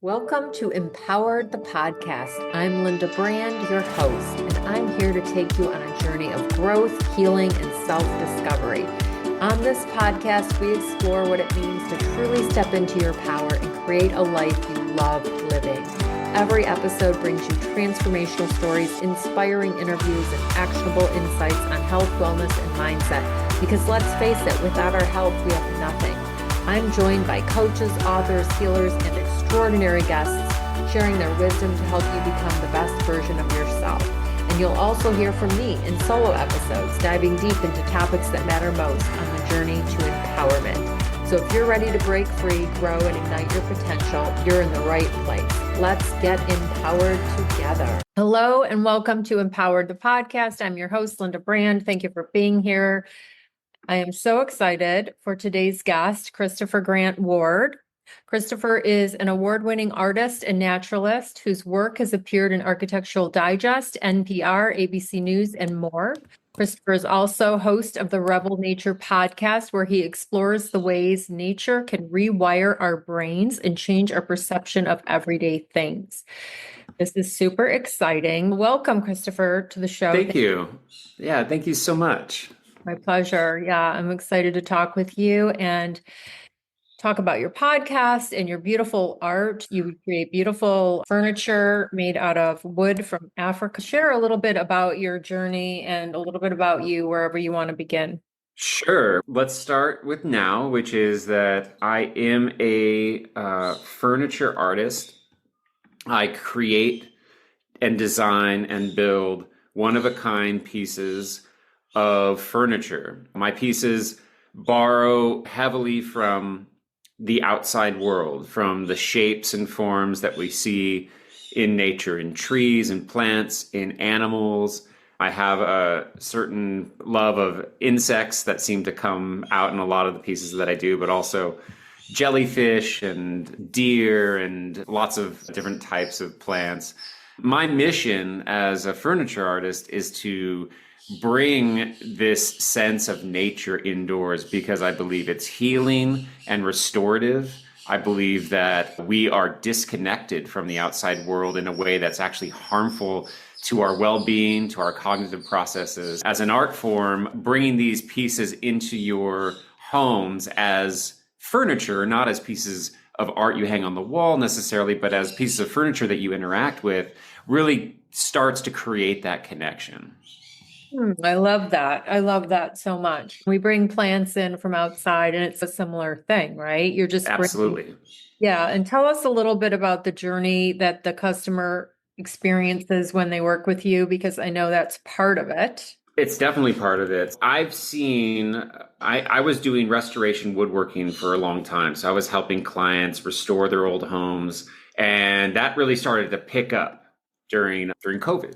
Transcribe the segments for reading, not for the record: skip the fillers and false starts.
Welcome to Empowered the Podcast. I'm Linda Brand, your host, and I'm here to take you on a journey of growth, healing, and self-discovery. On this podcast, we explore what it means to truly step into your power and create a life you love living. Every episode brings you transformational stories, inspiring interviews, and actionable insights on health, wellness, and mindset. Because let's face it, without our health, we have nothing. I'm joined by coaches, authors, healers, and extraordinary guests sharing their wisdom to help you become the best version of yourself. And you'll also hear from me in solo episodes, diving deep into topics that matter most on the journey to empowerment. So if you're ready to break free, grow, and ignite your potential, you're in the right place. Let's get empowered together. Hello, and welcome to Empowered the Podcast. I'm your host, Linda Brand. Thank you for being here. I am so excited for today's guest, Christopher Grant Ward. Christopher is an award-winning artist and naturalist whose work has appeared in Architectural Digest, NPR, ABC News, and more. Christopher is also host of the Rebel Nature podcast, where he explores the ways nature can rewire our brains and change our perception of everyday things. This is super exciting. Welcome, Christopher, to the show. Thank you. Yeah, thank you so much. My pleasure. Yeah, I'm excited to talk with you and talk about your podcast and your beautiful art. You create beautiful furniture made out of wood from Africa. Share a little bit about your journey and a little bit about you wherever you want to begin. Sure. Let's start with now, which is that I am a furniture artist. I create and design and build one-of-a-kind pieces of furniture. My pieces borrow heavily from the outside world, from the shapes and forms that we see in nature, in trees and plants, in animals. I have a certain love of insects that seem to come out in a lot of the pieces that I do, but also jellyfish and deer and lots of different types of plants. My mission as a furniture artist is to bring this sense of nature indoors because I believe it's healing and restorative. I believe that we are disconnected from the outside world in a way that's actually harmful to our well-being, to our cognitive processes. As an art form, bringing these pieces into your homes as furniture, not as pieces of art you hang on the wall necessarily, but as pieces of furniture that you interact with, really starts to create that connection. I love that. I love that so much. We bring plants in from outside and it's a similar thing, right? You're just Absolutely. Yeah. And tell us a little bit about the journey that the customer experiences when they work with you, because I know that's part of it. It's definitely part of it. I've seen, I was doing restoration woodworking for a long time. So I was helping clients restore their old homes. And that really started to pick up during COVID.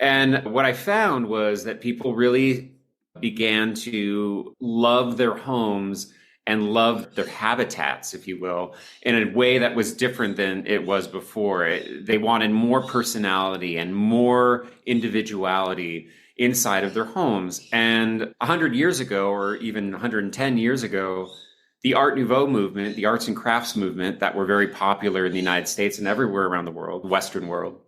And what I found was that people really began to love their homes and love their habitats, if you will, in a way that was different than it was before. They wanted more personality and more individuality inside of their homes. And 100 years ago, or even 110 years ago, the Art Nouveau movement, the arts and crafts movement that were very popular in the United States and everywhere around the world, Western world,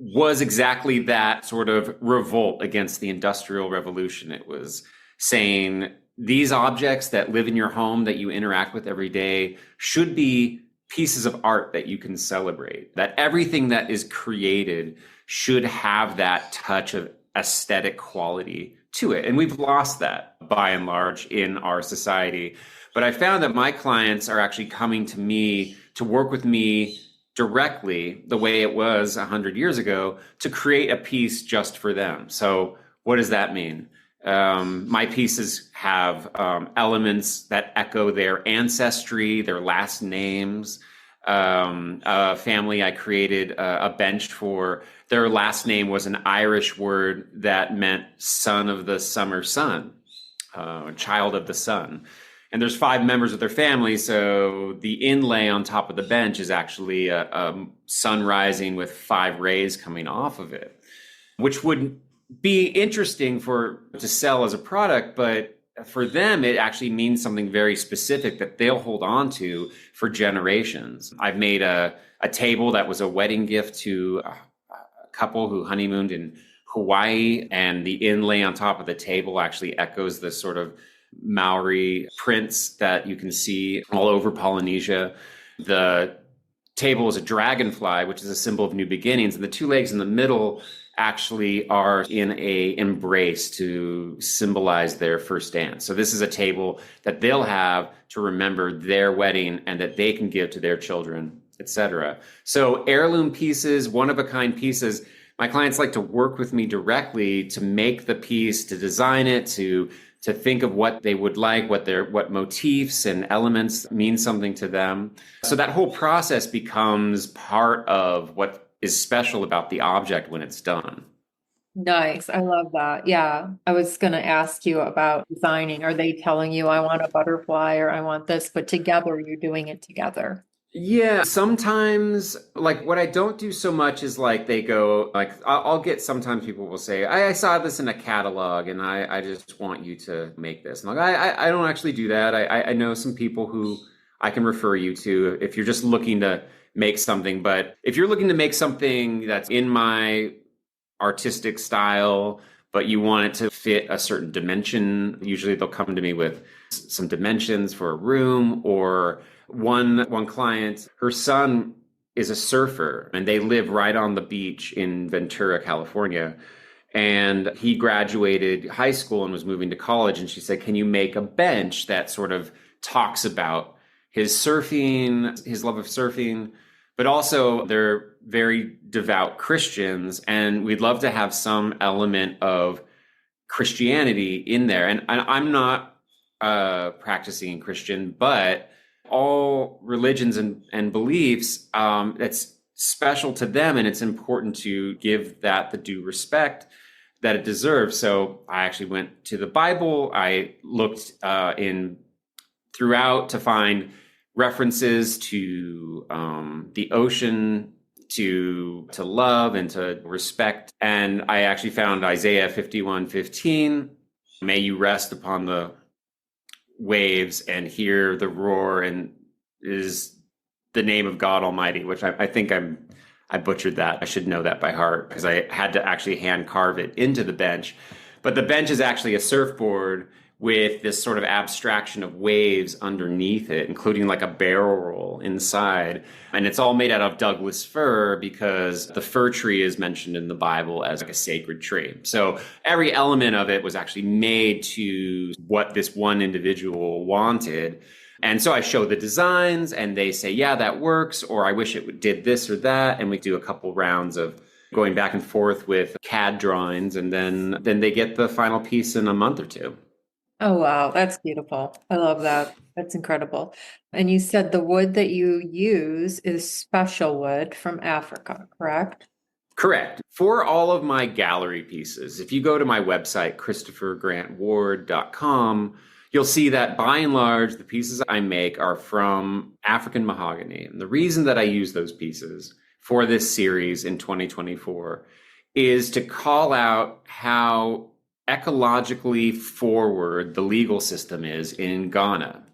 was exactly that sort of revolt against the Industrial Revolution. It was saying these objects that live in your home that you interact with every day should be pieces of art that you can celebrate, that everything that is created should have that touch of aesthetic quality to it. And we've lost that by and large in our society. But I found that my clients are actually coming to me to work with me directly the way it was 100 years ago to create a piece just for them. So what does that mean? My pieces have elements that echo their ancestry, their last names. A family I created a bench for, their last name was an Irish word that meant son of the summer sun, child of the sun. And there's 5 members of their family, so the inlay on top of the bench is actually a sun rising with 5 rays coming off of it, which would be interesting to sell as a product, but for them, it actually means something very specific that they'll hold on to for generations. I've made a table that was a wedding gift to a couple who honeymooned in Hawaii, and the inlay on top of the table actually echoes the sort of Maori prints that you can see all over Polynesia. The table is a dragonfly, which is a symbol of new beginnings, and the two legs in the middle actually are in a embrace to symbolize their first dance. So this is a table that they'll have to remember their wedding and that they can give to their children, etc. So heirloom pieces, one-of-a-kind pieces, my clients like to work with me directly to make the piece, to design it, to think of what they would like, what motifs and elements mean something to them. So that whole process becomes part of what is special about the object when it's done. Nice. I love that. Yeah. I was going to ask you about designing. Are they telling you, I want a butterfly or I want this, but together you're doing it together? Yeah, sometimes like what I don't do so much is like they go like I'll get sometimes people will say I saw this in a catalog and I just want you to make this. And like I don't actually do that. I know some people who I can refer you to if you're just looking to make something. But if you're looking to make something that's in my artistic style, but you want it to fit a certain dimension, usually they'll come to me with some dimensions for a room. Or one client, her son is a surfer and they live right on the beach in Ventura, California. And he graduated high school and was moving to college. And she said, can you make a bench that sort of talks about his surfing, his love of surfing, but also they're very devout Christians. And we'd love to have some element of Christianity in there. And I'm not practicing Christian, but all religions and beliefs, that's special to them. And it's important to give that the due respect that it deserves. So I actually went to the Bible. I looked in throughout to find references to the ocean, to love and to respect. And I actually found Isaiah 51:15. May you rest upon the waves and hear the roar, and is the name of God Almighty, which I think I butchered that. I should know that by heart because I had to actually hand carve it into the bench. But the bench is actually a surfboard with this sort of abstraction of waves underneath it, including like a barrel roll inside. And it's all made out of Douglas fir because the fir tree is mentioned in the Bible as like a sacred tree. So every element of it was actually made to what this one individual wanted. And so I show the designs and they say, yeah, that works, or I wish it did this or that. And we do a couple rounds of going back and forth with CAD drawings, and then they get the final piece in a month or two. Oh, wow. That's beautiful. I love that. That's incredible. And you said the wood that you use is special wood from Africa, correct? Correct. For all of my gallery pieces, if you go to my website, christophergrantward.com, you'll see that by and large, the pieces I make are from African mahogany. And the reason that I use those pieces for this series in 2024 is to call out how ecologically forward the legal system is in Ghana.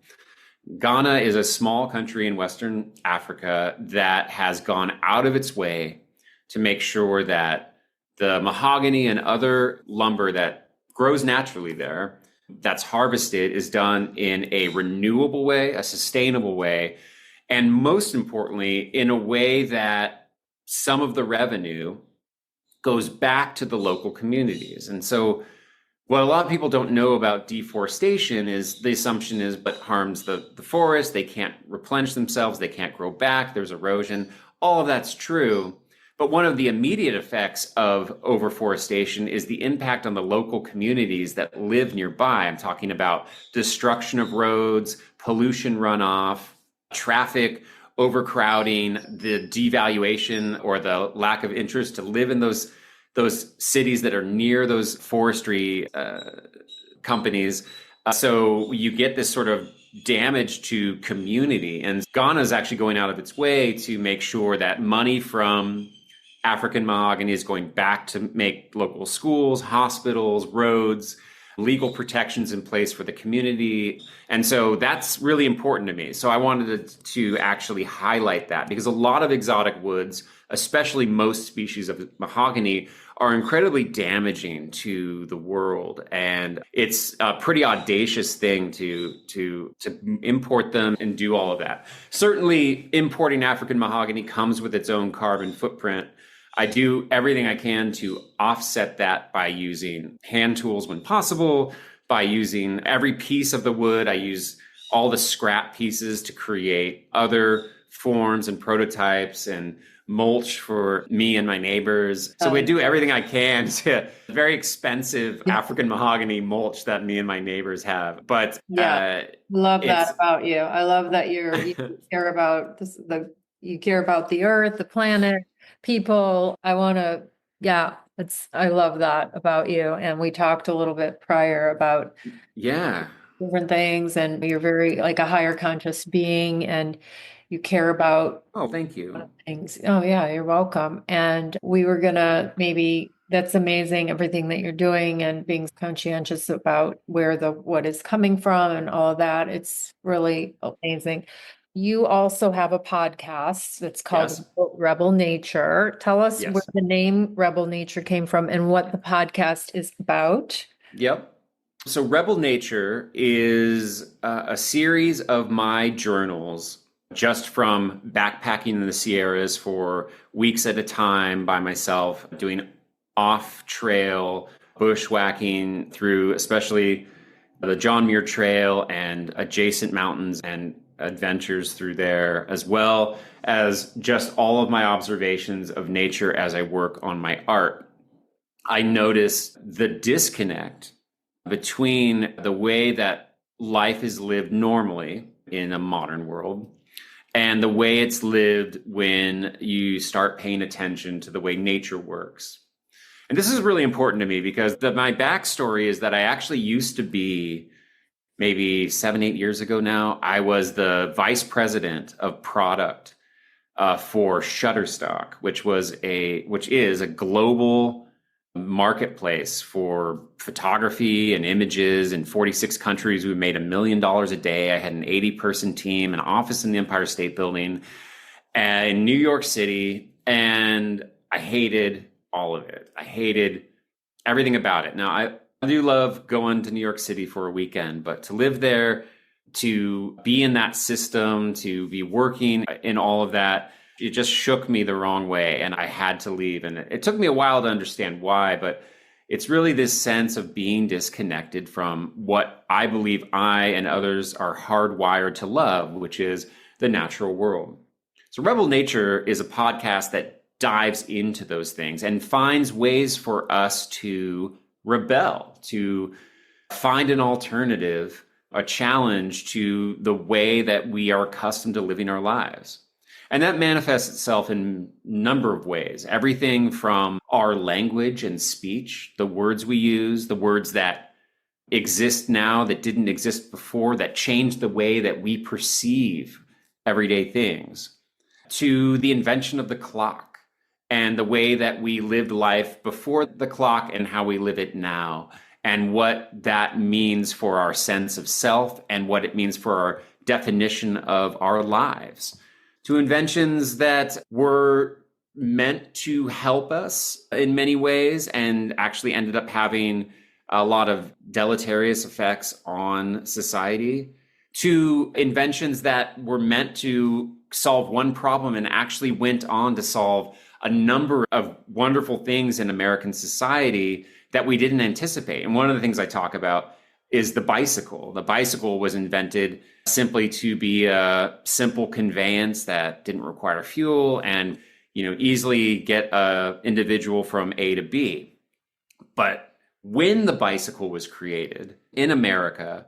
Ghana is a small country in Western Africa that has gone out of its way to make sure that the mahogany and other lumber that grows naturally there, that's harvested, is done in a renewable way, a sustainable way, and most importantly, in a way that some of the revenue goes back to the local communities. And so what a lot of people don't know about deforestation is the assumption is, but harms the forest, they can't replenish themselves, they can't grow back, there's erosion. All of that's true. But one of the immediate effects of overforestation is the impact on the local communities that live nearby. I'm talking about destruction of roads, pollution runoff, traffic overcrowding, the devaluation or the lack of interest to live in those cities that are near those forestry companies. So you get this sort of damage to community. And Ghana is actually going out of its way to make sure that money from African mahogany is going back to make local schools, hospitals, roads. legal protections in place for the community. And so that's really important to me. So I wanted to actually highlight that because a lot of exotic woods, especially most species of mahogany, are incredibly damaging to the world. And it's a pretty audacious thing to import them and do all of that. Certainly, importing African mahogany comes with its own carbon footprint. I do everything I can to offset that by using hand tools when possible, by using every piece of the wood. I use all the scrap pieces to create other forms and prototypes and mulch for me and my neighbors. So we do everything I can to very expensive African mahogany mulch that me and my neighbors have. But love that about you. I love that you care about this, you care about the earth, the planet, people. I love that about you. And we talked a little bit prior about different things, and you're very like a higher conscious being, and you care about thank you. Things. Oh yeah, you're welcome. And we were gonna that's amazing, everything that you're doing and being conscientious about where what is coming from and all of that. It's really amazing. You also have a podcast that's called Rebel Nature. Tell us where the name Rebel Nature came from and what the podcast is about. Yep. So Rebel Nature is a series of my journals just from backpacking in the Sierras for weeks at a time by myself, doing off-trail bushwhacking through especially the John Muir Trail and adjacent mountains and adventures through there, as well as just all of my observations of nature as I work on my art. I notice the disconnect between the way that life is lived normally in a modern world and the way it's lived when you start paying attention to the way nature works. And this is really important to me because my backstory is that I actually used to be, maybe 7-8 years ago now, I was the vice president of product for Shutterstock, which is a global marketplace for photography and images in 46 countries. We made $1 million a day. I had an 80-person team, an office in the Empire State Building in New York City, and I hated all of it. I hated everything about it. Now, I do love going to New York City for a weekend, but to live there, to be in that system, to be working in all of that, it just shook me the wrong way, and I had to leave. And it took me a while to understand why, but it's really this sense of being disconnected from what I believe I and others are hardwired to love, which is the natural world. So Rebel Nature is a podcast that dives into those things and finds ways for us to rebel, to find an alternative, a challenge to the way that we are accustomed to living our lives. And that manifests itself in a number of ways. Everything from our language and speech, the words we use, the words that exist now that didn't exist before, that change the way that we perceive everyday things, to the invention of the clock and the way that we lived life before the clock and how we live it now, and what that means for our sense of self and what it means for our definition of our lives, to inventions that were meant to help us in many ways and actually ended up having a lot of deleterious effects on society, to inventions that were meant to solve one problem and actually went on to solve a number of wonderful things in American society that we didn't anticipate. And one of the things I talk about is the bicycle. The bicycle was invented simply to be a simple conveyance that didn't require fuel and, easily get an individual from A to B. But when the bicycle was created in America,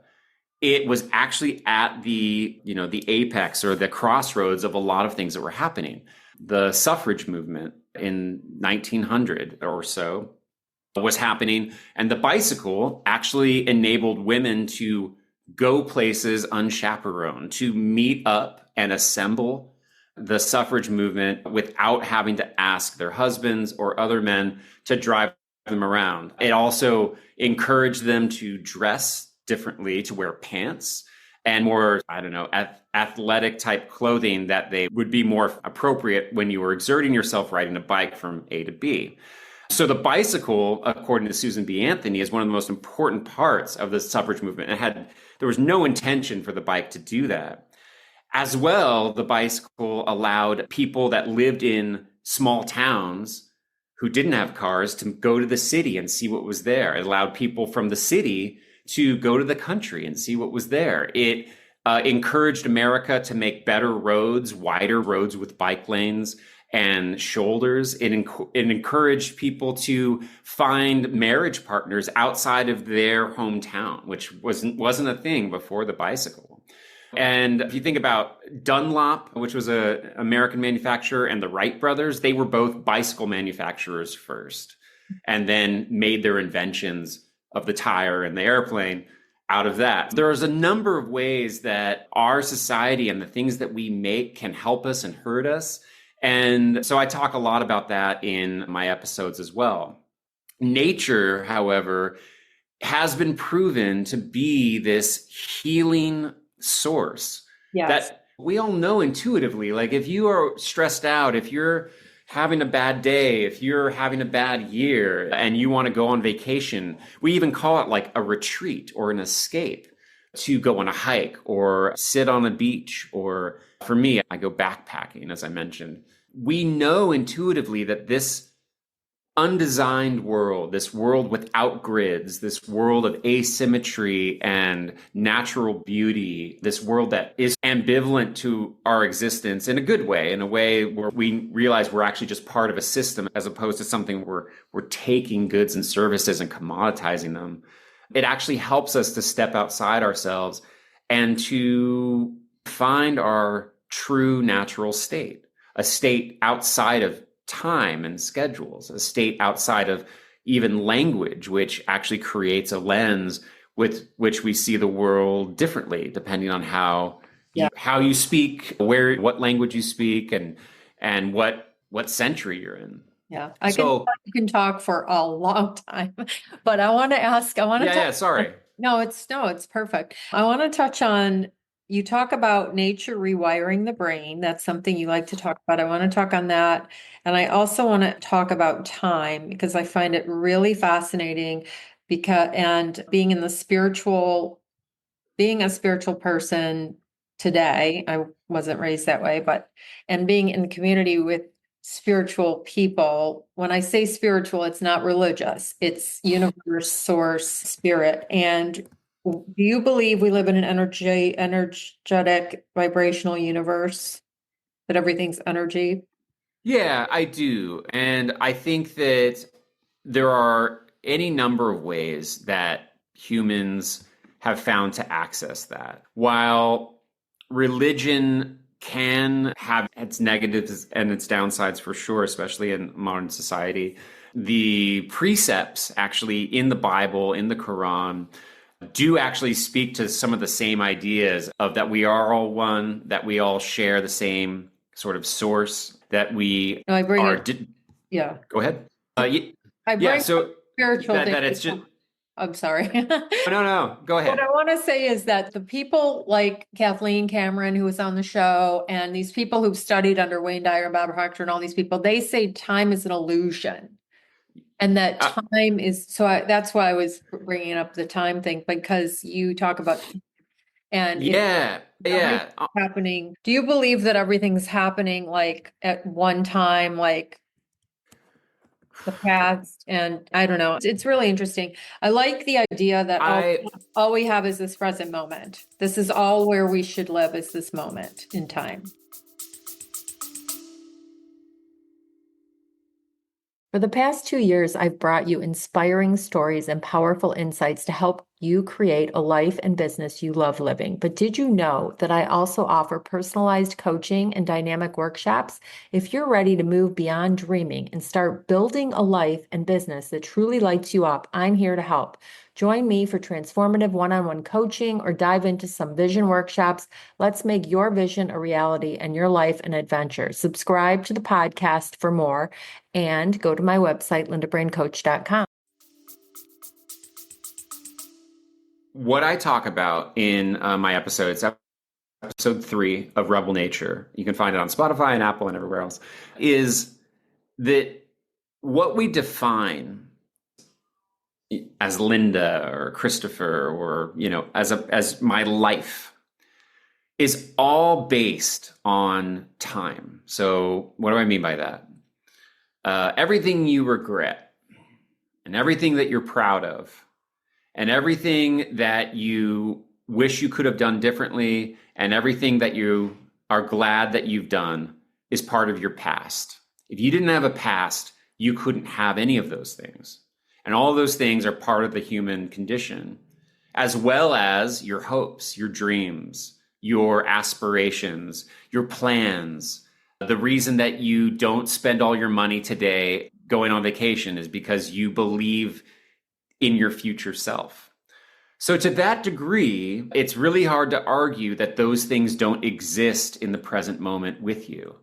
it was actually at the apex or the crossroads of a lot of things that were happening. The suffrage movement in 1900 or so was happening, and the bicycle actually enabled women to go places unchaperoned, to meet up and assemble the suffrage movement without having to ask their husbands or other men to drive them around. It also encouraged them to dress differently, to wear pants and more, I don't know, athletic type clothing that they would be more appropriate when you were exerting yourself riding a bike from A to B. So the bicycle, according to Susan B. Anthony, is one of the most important parts of the suffrage movement. There was no intention for the bike to do that. As well, the bicycle allowed people that lived in small towns who didn't have cars to go to the city and see what was there. It allowed people from the city to go to the country and see what was there. It encouraged America to make better roads, wider roads with bike lanes and shoulders. It encouraged people to find marriage partners outside of their hometown, which wasn't a thing before the bicycle. And if you think about Dunlop, which was an American manufacturer, and the Wright brothers, they were both bicycle manufacturers first, and then made their inventions of the tire and the airplane out of that. There's a number of ways that our society and the things that we make can help us and hurt us. And so I talk a lot about that in my episodes as well. Nature, however, has been proven to be this healing source that we all know intuitively. Like if you are stressed out, if you're having a bad day, if you're having a bad year and you want to go on vacation, we even call it like a retreat or an escape to go on a hike or sit on a beach. Or for me, I go backpacking, as I mentioned. We know intuitively that this undesigned world, this world without grids, this world of asymmetry and natural beauty, this world that is ambivalent to our existence in a good way, in a way where we realize we're actually just part of a system as opposed to something where we're taking goods and services and commoditizing them. It actually helps us to step outside ourselves and to find our true natural state, a state outside of time and schedules, a state outside of even language, which actually creates a lens with which we see the world differently, depending on how you speak, what language you speak, and what century you're in. Yeah, you can talk for a long time, but I want to ask. Sorry. No, it's perfect. I want to touch on. You talk about nature rewiring the brain. That's something you like to talk about. I want to talk on that. And I also want to talk about time because I find it really fascinating and being a spiritual person today, I wasn't raised that way, and being in community with spiritual people. When I say spiritual, it's not religious. It's universe, source, spirit. And do you believe we live in an energetic, vibrational universe, that everything's energy? Yeah, I do. And I think that there are any number of ways that humans have found to access that. While religion can have its negatives and its downsides for sure, especially in modern society, the precepts actually in the Bible, in the Quran, do actually speak to some of the same ideas of that we are all one, that we all share the same sort of source, that we No, I bring are. it. Yeah. Go ahead. I bring so spiritual that it's just. I'm sorry. No, go ahead. What I want to say is that the people like Kathleen Cameron, who was on the show, and these people who've studied under Wayne Dyer and Bob Proctor and all these people, they say time is an illusion. And that time is, that's why I was bringing up the time thing, because you talk about, and happening. Do you believe that everything's happening like at one time, like the past? And I don't know. It's really interesting. I like the idea that all we have is this present moment. This is all where we should live, is this moment in time. For the past 2 years, I've brought you inspiring stories and powerful insights to help you create a life and business you love living. But did you know that I also offer personalized coaching and dynamic workshops? If you're ready to move beyond dreaming and start building a life and business that truly lights you up, I'm here to help. Join me for transformative one-on-one coaching or dive into some vision workshops. Let's make your vision a reality and your life an adventure. Subscribe to the podcast for more and go to my website, lindabraincoach.com. what I talk about in my episodes, episode 3 of Rebel Nature, you can find it on Spotify and Apple and everywhere else, is that what we define as Linda or Christopher or, as my life is all based on time. So what do I mean by that? Everything you regret and everything that you're proud of and everything that you wish you could have done differently and everything that you are glad that you've done is part of your past. If you didn't have a past, you couldn't have any of those things. And all those things are part of the human condition, as well as your hopes, your dreams, your aspirations, your plans. The reason that you don't spend all your money today going on vacation is because you believe in your future self. So to that degree, it's really hard to argue that those things don't exist in the present moment with you,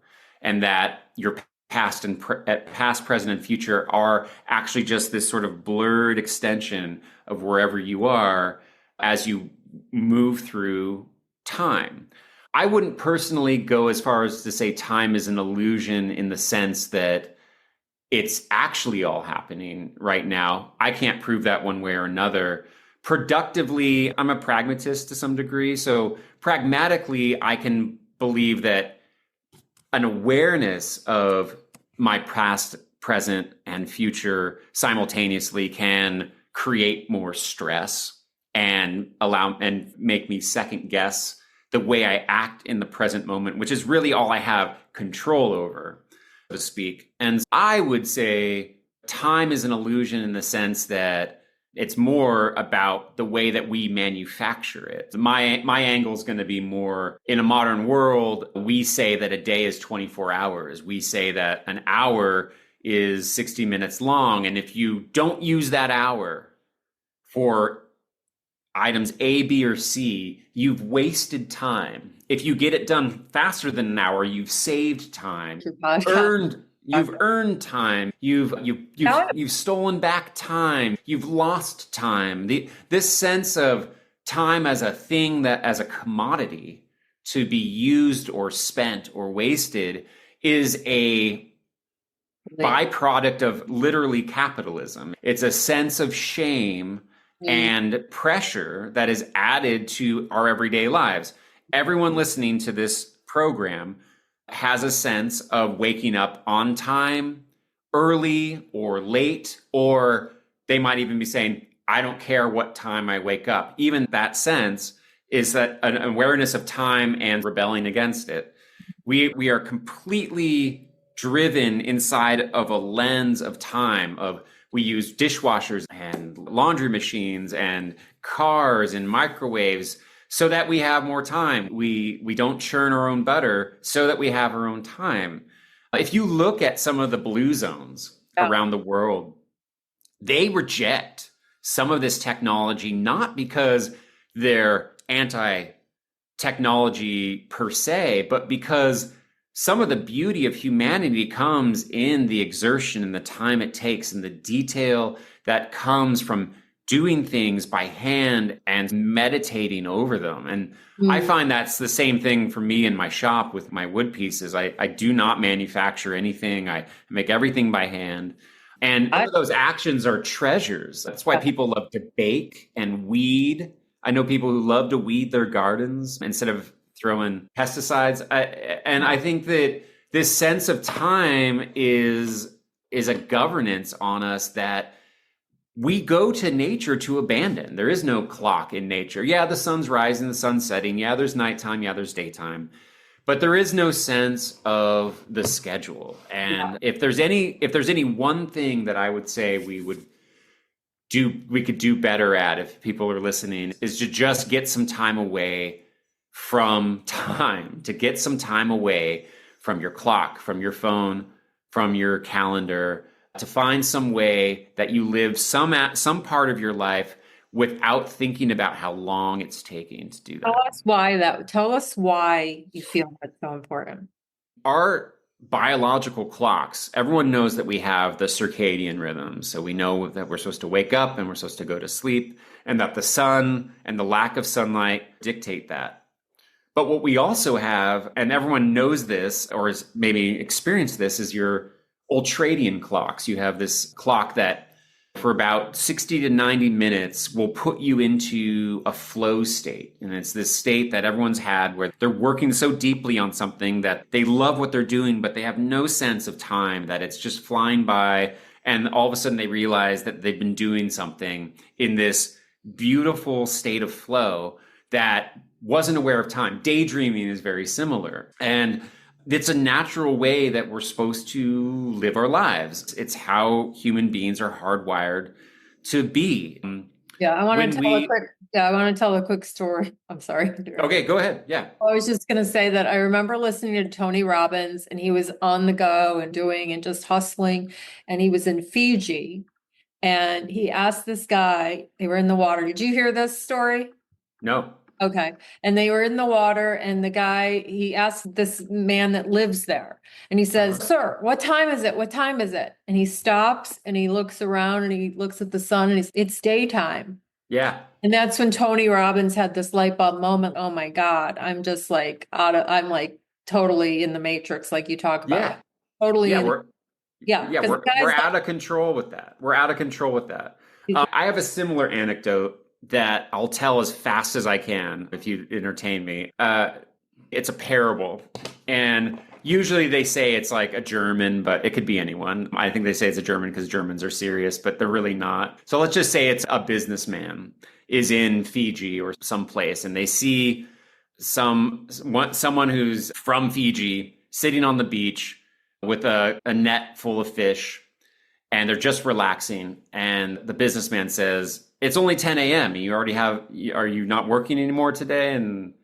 and that your past, present, and future are actually just this sort of blurred extension of wherever you are as you move through time. I wouldn't personally go as far as to say time is an illusion in the sense that it's actually all happening right now. I can't prove that one way or another. Productively, I'm a pragmatist to some degree. So pragmatically, I can believe that an awareness of my past, present, and future simultaneously can create more stress and make me second guess the way I act in the present moment, which is really all I have control over, so to speak. And I would say time is an illusion in the sense that it's more about the way that we manufacture it. My angle is going to be more in a modern world. We say that a day is 24 hours. We say that an hour is 60 minutes long. And if you don't use that hour for items A, B, or C, you've wasted time. If you get it done faster than an hour, you've saved time, You've earned time. You've stolen back time. You've lost time. This sense of time as a thing, that as a commodity to be used or spent or wasted, is a byproduct of literally capitalism. It's a sense of shame and pressure that is added to our everyday lives. Everyone listening to this program has a sense of waking up on time, early or late, or they might even be saying, I don't care what time I wake up. Even that sense is that an awareness of time and rebelling against it. We are completely driven inside of a lens of time. We use dishwashers and laundry machines and cars and microwaves so that we have more time. We don't churn our own butter so that we have our own time. If you look at some of the blue zones around the world, they reject some of this technology, not because they're anti-technology per se, but because some of the beauty of humanity comes in the exertion and the time it takes and the detail that comes from doing things by hand and meditating over them. And I find that's the same thing for me in my shop with my wood pieces. I do not manufacture anything. I make everything by hand. And those actions are treasures. That's why people love to bake and weed. I know people who love to weed their gardens instead of throwing pesticides. And I think that this sense of time is a governance on us that we go to nature to abandon. There is no clock in nature. Yeah, the sun's rising, the sun's setting. Yeah, there's nighttime. Yeah, there's daytime. But there is no sense of the schedule. And if there's any one thing that I would say we could do better at, if people are listening, is to just get some time away from time, to get some time away from your clock, from your phone, from your calendar, to find some way that you live some part of your life without thinking about how long it's taking to do that. Tell us why you feel that's so important. Our biological clocks. Everyone knows that we have the circadian rhythm. So we know that we're supposed to wake up and we're supposed to go to sleep, and that the sun and the lack of sunlight dictate that. But what we also have, and everyone knows this or has maybe experienced this, is your ultradian clocks. You have this clock that for about 60 to 90 minutes will put you into a flow state. And it's this state that everyone's had where they're working so deeply on something that they love what they're doing, but they have no sense of time, that it's just flying by. And all of a sudden they realize that they've been doing something in this beautiful state of flow that wasn't aware of time. Daydreaming is very similar. And it's a natural way that we're supposed to live our lives. It's how human beings are hardwired to be. Yeah, I want to tell a quick story. I'm sorry. Okay, go ahead. Yeah. I was just going to say that I remember listening to Tony Robbins, and he was on the go and doing and just hustling. And he was in Fiji, and he asked this guy, they were in the water. Did you hear this story? No. Okay. And they were in the water, and the guy, he asked this man that lives there, and he says, "Sir, what time is it? What time is it?" And he stops and he looks around and he looks at the sun, and it's daytime. Yeah. And that's when Tony Robbins had this light bulb moment. Oh my God. I'm just like I'm like totally in the matrix, like you talk about. Yeah. Totally. Yeah. We're out of control with that. We're out of control with that. I have a similar anecdote that I'll tell as fast as I can if you entertain me. It's a parable. And usually they say it's like a German, but it could be anyone. I think they say it's a German because Germans are serious, but they're really not. So let's just say it's a businessman is in Fiji or someplace, and they see someone who's from Fiji sitting on the beach with a net full of fish, and they're just relaxing. And the businessman says, "It's only 10 a.m. Are you not working anymore today?" And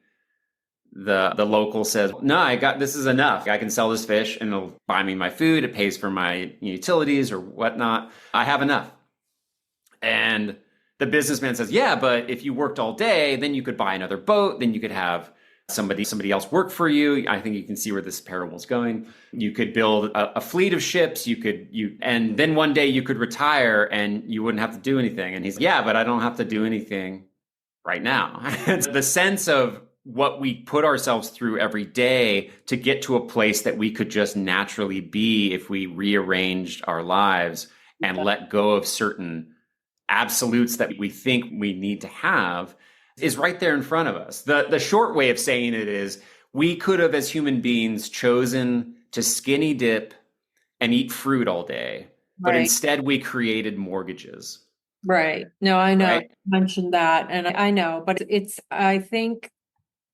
the local says, "No, this is enough. I can sell this fish and it'll buy me my food. It pays for my utilities or whatnot. I have enough." And the businessman says, "Yeah, but if you worked all day, then you could buy another boat. Then you could have somebody else work for you." I think you can see where this parable is going. You could build a fleet of ships. And then one day you could retire and you wouldn't have to do anything. And he's, "Yeah, but I don't have to do anything right now." It's the sense of what we put ourselves through every day to get to a place that we could just naturally be if we rearranged our lives and let go of certain absolutes that we think we need to have is right there in front of us. The short way of saying it is we could have, as human beings, chosen to skinny dip and eat fruit all day, but instead we created mortgages. Right. No, I know. Right? You mentioned that, and I know, but I think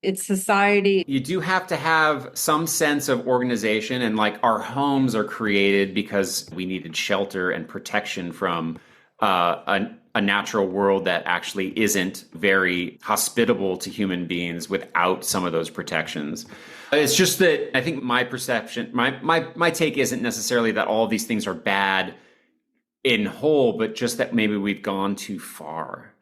it's society. You do have to have some sense of organization, and like our homes are created because we needed shelter and protection from a natural world that actually isn't very hospitable to human beings without some of those protections. It's just that I think my perception, my take isn't necessarily that all of these things are bad in whole, but just that maybe we've gone too far.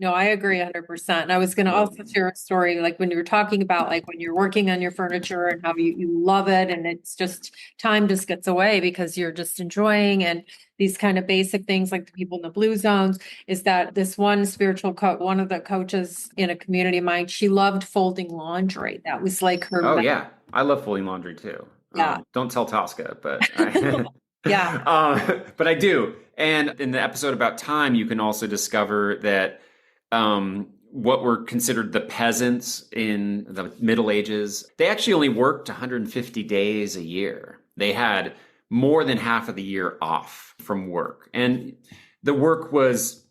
No, I agree 100%. And I was going to also share a story, like when you were talking about like when you're working on your furniture and how you love it, and it's just time just gets away because you're just enjoying, and these kind of basic things like the people in the blue zones, is that this one spiritual coach, one of the coaches in a community of mine, she loved folding laundry. That was like her. Oh, yeah. I love folding laundry too. Yeah. Don't tell Tosca, but yeah. But I do. And in the episode about time, you can also discover that what were considered the peasants in the Middle Ages, they actually only worked 150 days a year. They had more than half of the year off from work. And the work was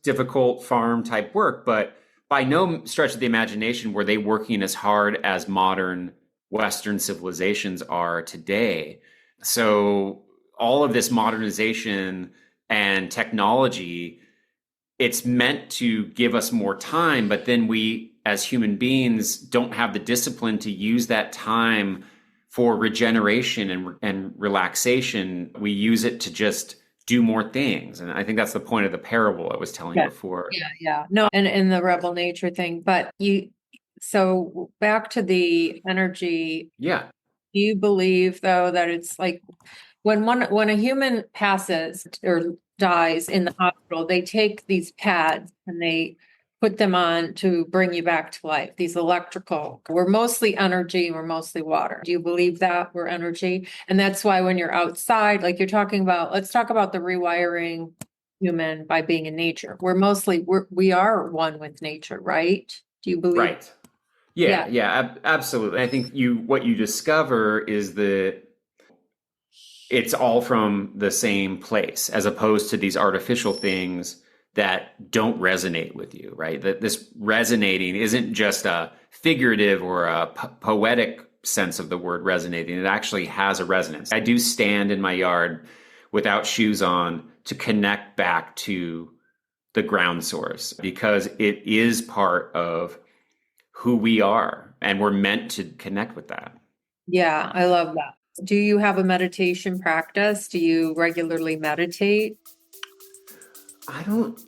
difficult farm type work, but by no stretch of the imagination were they working as hard as modern Western civilizations are today. So all of this modernization and technology, it's meant to give us more time, but then we as human beings don't have the discipline to use that time for regeneration and relaxation. We use it to just do more things. And I think that's the point of the parable I was telling before. Yeah. No, and the rebel nature thing, but so back to the energy. Yeah. Do you believe though that it's like when a human passes or dies in the hospital, they take these pads and they put them on to bring you back to life. These electrical, we're mostly energy, we're mostly water. Do you believe that we're energy? And that's why when you're outside, like you're talking about, let's talk about the rewiring human by being in nature. We are one with nature, right? Do you believe? Right. Yeah, absolutely. I think what you discover is that it's all from the same place, as opposed to these artificial things that don't resonate with you, right? That this resonating isn't just a figurative or a poetic sense of the word resonating. It actually has a resonance. I do stand in my yard without shoes on to connect back to the ground source, because it is part of who we are, and we're meant to connect with that. Yeah, I love that. Do you have a meditation practice? Do you regularly meditate? I don't.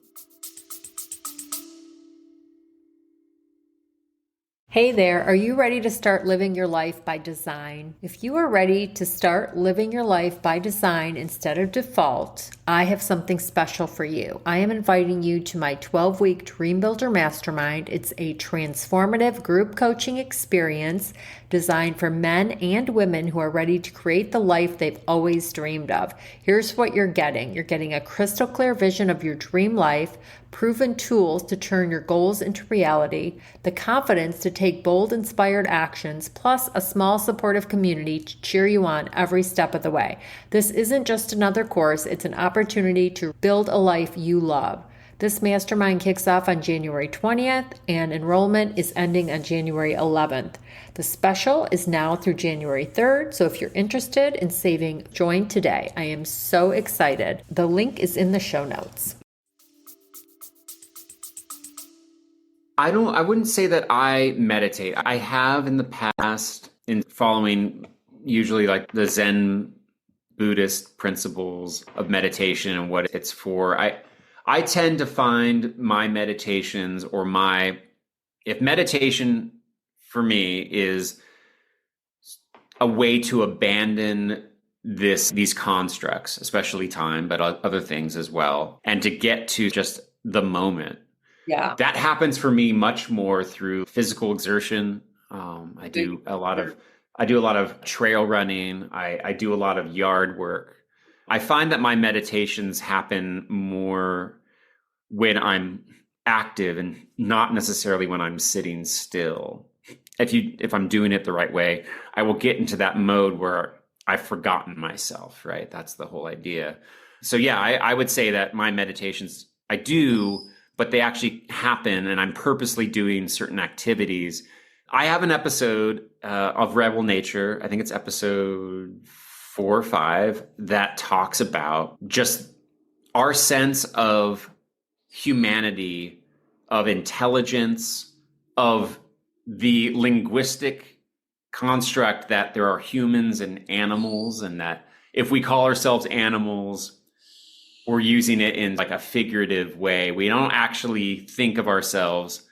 Hey there, are you ready to start living your life by design? If you are ready to start living your life by design instead of default, I have something special for you. I am inviting you to my 12-week Dream Builder Mastermind. It's a transformative group coaching experience designed for men and women who are ready to create the life they've always dreamed of. Here's what you're getting. You're getting a crystal clear vision of your dream life, proven tools to turn your goals into reality, the confidence to take bold, inspired actions, plus a small supportive community to cheer you on every step of the way. This isn't just another course, it's an opportunity to build a life you love. This mastermind kicks off on January 20th and enrollment is ending on January 11th. The special is now through January 3rd, so if you're interested in saving, join today. I am so excited. The link is in the show notes. I wouldn't say that I meditate. I have in the past, in following usually like the Zen Buddhist principles of meditation and what it's for. I tend to find my meditations if meditation for me is a way to abandon these constructs, especially time, but other things as well, and to get to just the moment. Yeah. That happens for me much more through physical exertion. I do a lot of trail running. I do a lot of yard work. I find that my meditations happen more when I'm active and not necessarily when I'm sitting still. If I'm doing it the right way, I will get into that mode where I've forgotten myself, right? That's the whole idea. So yeah, I would say that my meditations, I do, but they actually happen and I'm purposely doing certain activities. I have an episode of Rebel Nature, I think it's episode 4 or 5, that talks about just our sense of humanity, of intelligence, of the linguistic construct that there are humans and animals, and that if we call ourselves animals, we're using it in like a figurative way. We don't actually think of ourselves,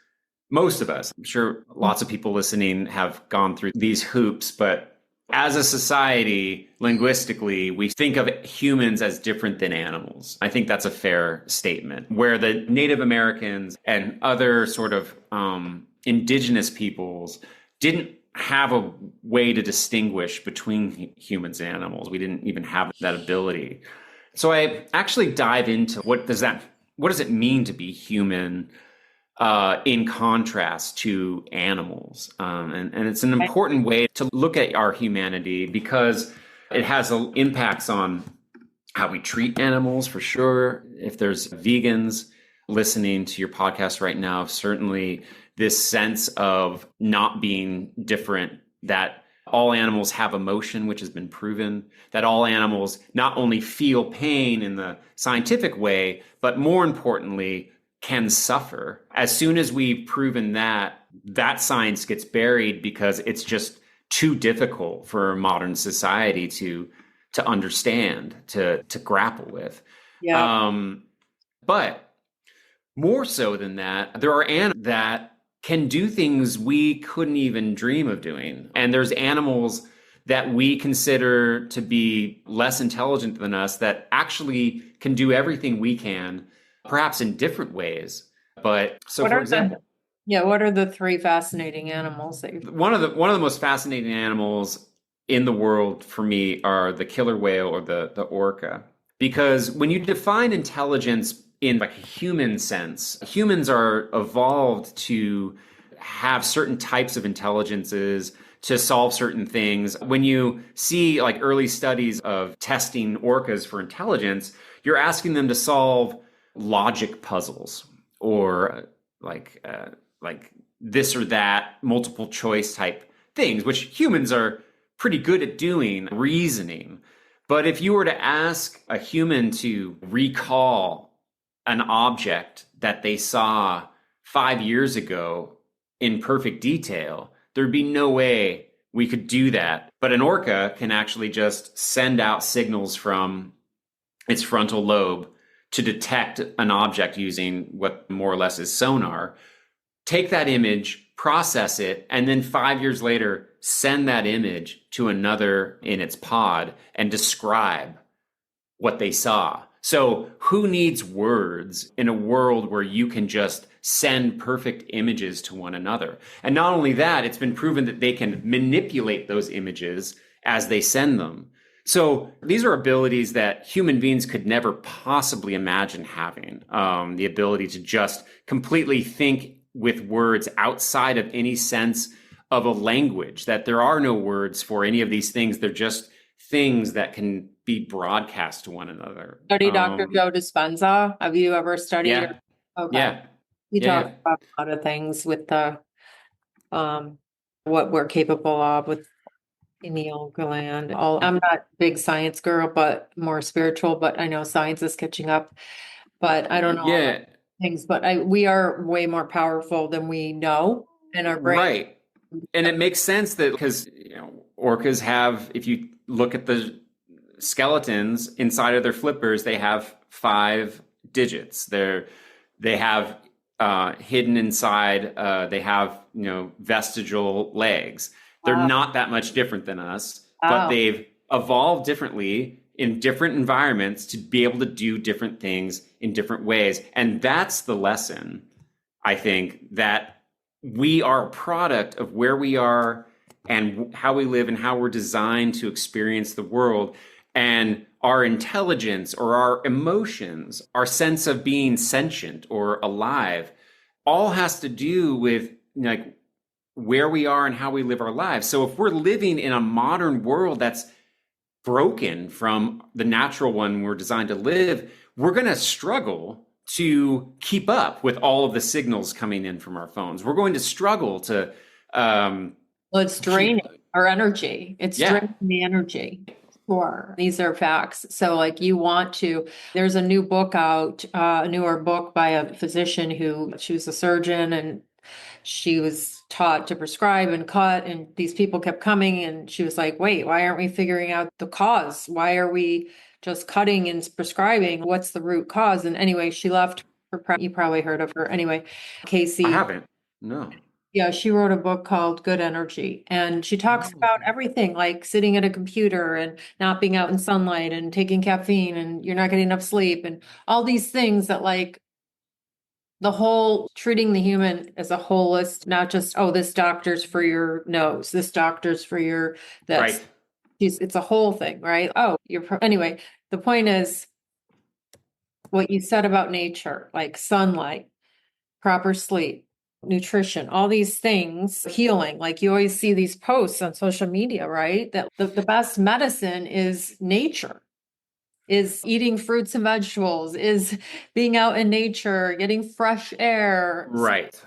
most of us, I'm sure lots of people listening have gone through these hoops, but as a society, linguistically, we think of humans as different than animals. I think that's a fair statement. Where the Native Americans and other sort of indigenous peoples didn't have a way to distinguish between humans and animals. We didn't even have that ability. So I actually dive into what does it mean to be human in contrast to animals. And it's an important way to look at our humanity because it has impacts on how we treat animals for sure. If there's vegans listening to your podcast right now, certainly this sense of not being different, that all animals have emotion, which has been proven, that all animals not only feel pain in the scientific way, but more importantly, can suffer. As soon as we've proven that, that science gets buried because it's just too difficult for modern society to understand, to grapple with. Yeah. But more so than that, there are animals that can do things we couldn't even dream of doing. And there's animals that we consider to be less intelligent than us that actually can do everything we can, perhaps in different ways. But so, What for are example, what are the three fascinating animals that you? one of the most fascinating animals in the world for me are the killer whale or the orca. Because when you define intelligence in like a human sense, humans are evolved to have certain types of intelligences to solve certain things. When you see like early studies of testing orcas for intelligence, you're asking them to solve logic puzzles or like this or that multiple choice type things, which humans are pretty good at doing, reasoning. But if you were to ask a human to recall an object that they saw 5 years ago in perfect detail, there'd be no way we could do that. But an orca can actually just send out signals from its frontal lobe to detect an object using what more or less is sonar, take that image, process it, and then 5 years later, send that image to another in its pod and describe what they saw. So, who needs words in a world where you can just send perfect images to one another? And not only that, it's been proven that they can manipulate those images as they send them. So, these are abilities that human beings could never possibly imagine having. The ability to just completely think with words outside of any sense of a language, that there are no words for any of these things. They're just things that can be broadcast to one another. Study Dr. Joe Dispenza. Have you ever studied? Yeah, Okay. yeah, He yeah, talks yeah. about a lot of things with the what we're capable of with pineal gland. I'm not a big science girl, but more spiritual, but I know science is catching up. But I don't know all the Yeah, things, but we are way more powerful than we know in our brain. right. And it makes sense that because orcas have, if you look at the skeletons inside of their flippers, they have 5 digits. They have hidden inside. They have vestigial legs. They're Wow. not that much different than us, but Wow. they've evolved differently in different environments to be able to do different things in different ways. And that's the lesson, I think, that we are a product of where we are and how we live and how we're designed to experience the world. And our intelligence or our emotions, our sense of being sentient or alive, all has to do with like where we are and how we live our lives. So if we're living in a modern world that's broken from the natural one we're designed to live, we're going to struggle to keep up with all of the signals coming in from our phones. We're going to struggle to Well, it's draining our energy. It's yeah. draining the energy. Sure. These are facts. So like there's a new book out, a newer book by a physician she was a surgeon and she was taught to prescribe and cut, and these people kept coming, and she was like, wait, why aren't we figuring out the cause? Why are we just cutting and prescribing? What's the root cause? And anyway, she left. You probably heard of her. Anyway, I Casey. haven't. No. Yeah, she wrote a book called Good Energy, and she talks Oh, about everything like sitting at a computer and not being out in sunlight and taking caffeine and you're not getting enough sleep and all these things that like the whole treating the human as a holist, not just, oh, this doctor's for your nose, this doctor's for your this. right. It's a whole thing, right? Oh, anyway, the point is what you said about nature, like sunlight, proper sleep, nutrition, all these things, healing. Like you always see these posts on social media, right? That the best medicine is nature, is eating fruits and vegetables, is being out in nature, getting fresh air, Right.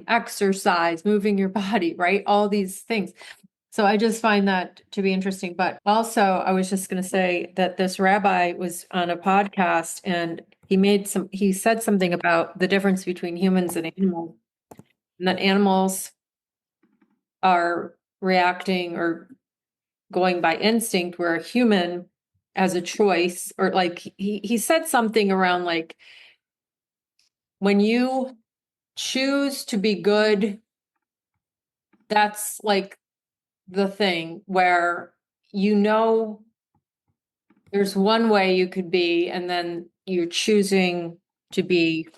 exercise, moving your body, right? All these things. So I just find that to be interesting. But also, I was just going to say that this rabbi was on a podcast and he said something about the difference between humans and animals, and that animals are reacting or going by instinct, where a human has a choice, or like he said something around like when you choose to be good, that's like the thing where you know, there's one way you could be, and then you're choosing to be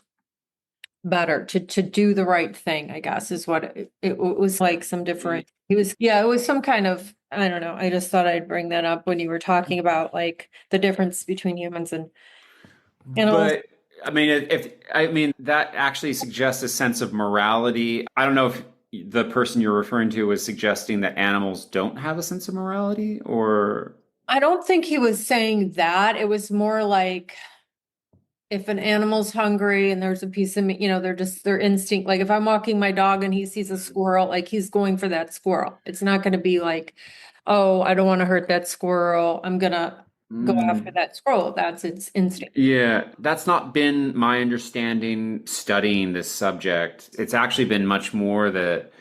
better, to do the right thing, I guess, is what it was like some different, it was some kind of, I don't know. I just thought I'd bring that up when you were talking about like the difference between humans and animals. But I mean, if I mean that actually suggests a sense of morality. I don't know if the person you're referring to was suggesting that animals don't have a sense of morality, or I don't think he was saying that. It was more like if an animal's hungry and there's a piece of meat, they're just their instinct. Like if I'm walking my dog and he sees a squirrel, like he's going for that squirrel. It's not going to be like, oh, I don't want to hurt that squirrel. I'm going to go after that squirrel. That's its instinct. yeah, that's not been my understanding studying this subject. It's actually been much more that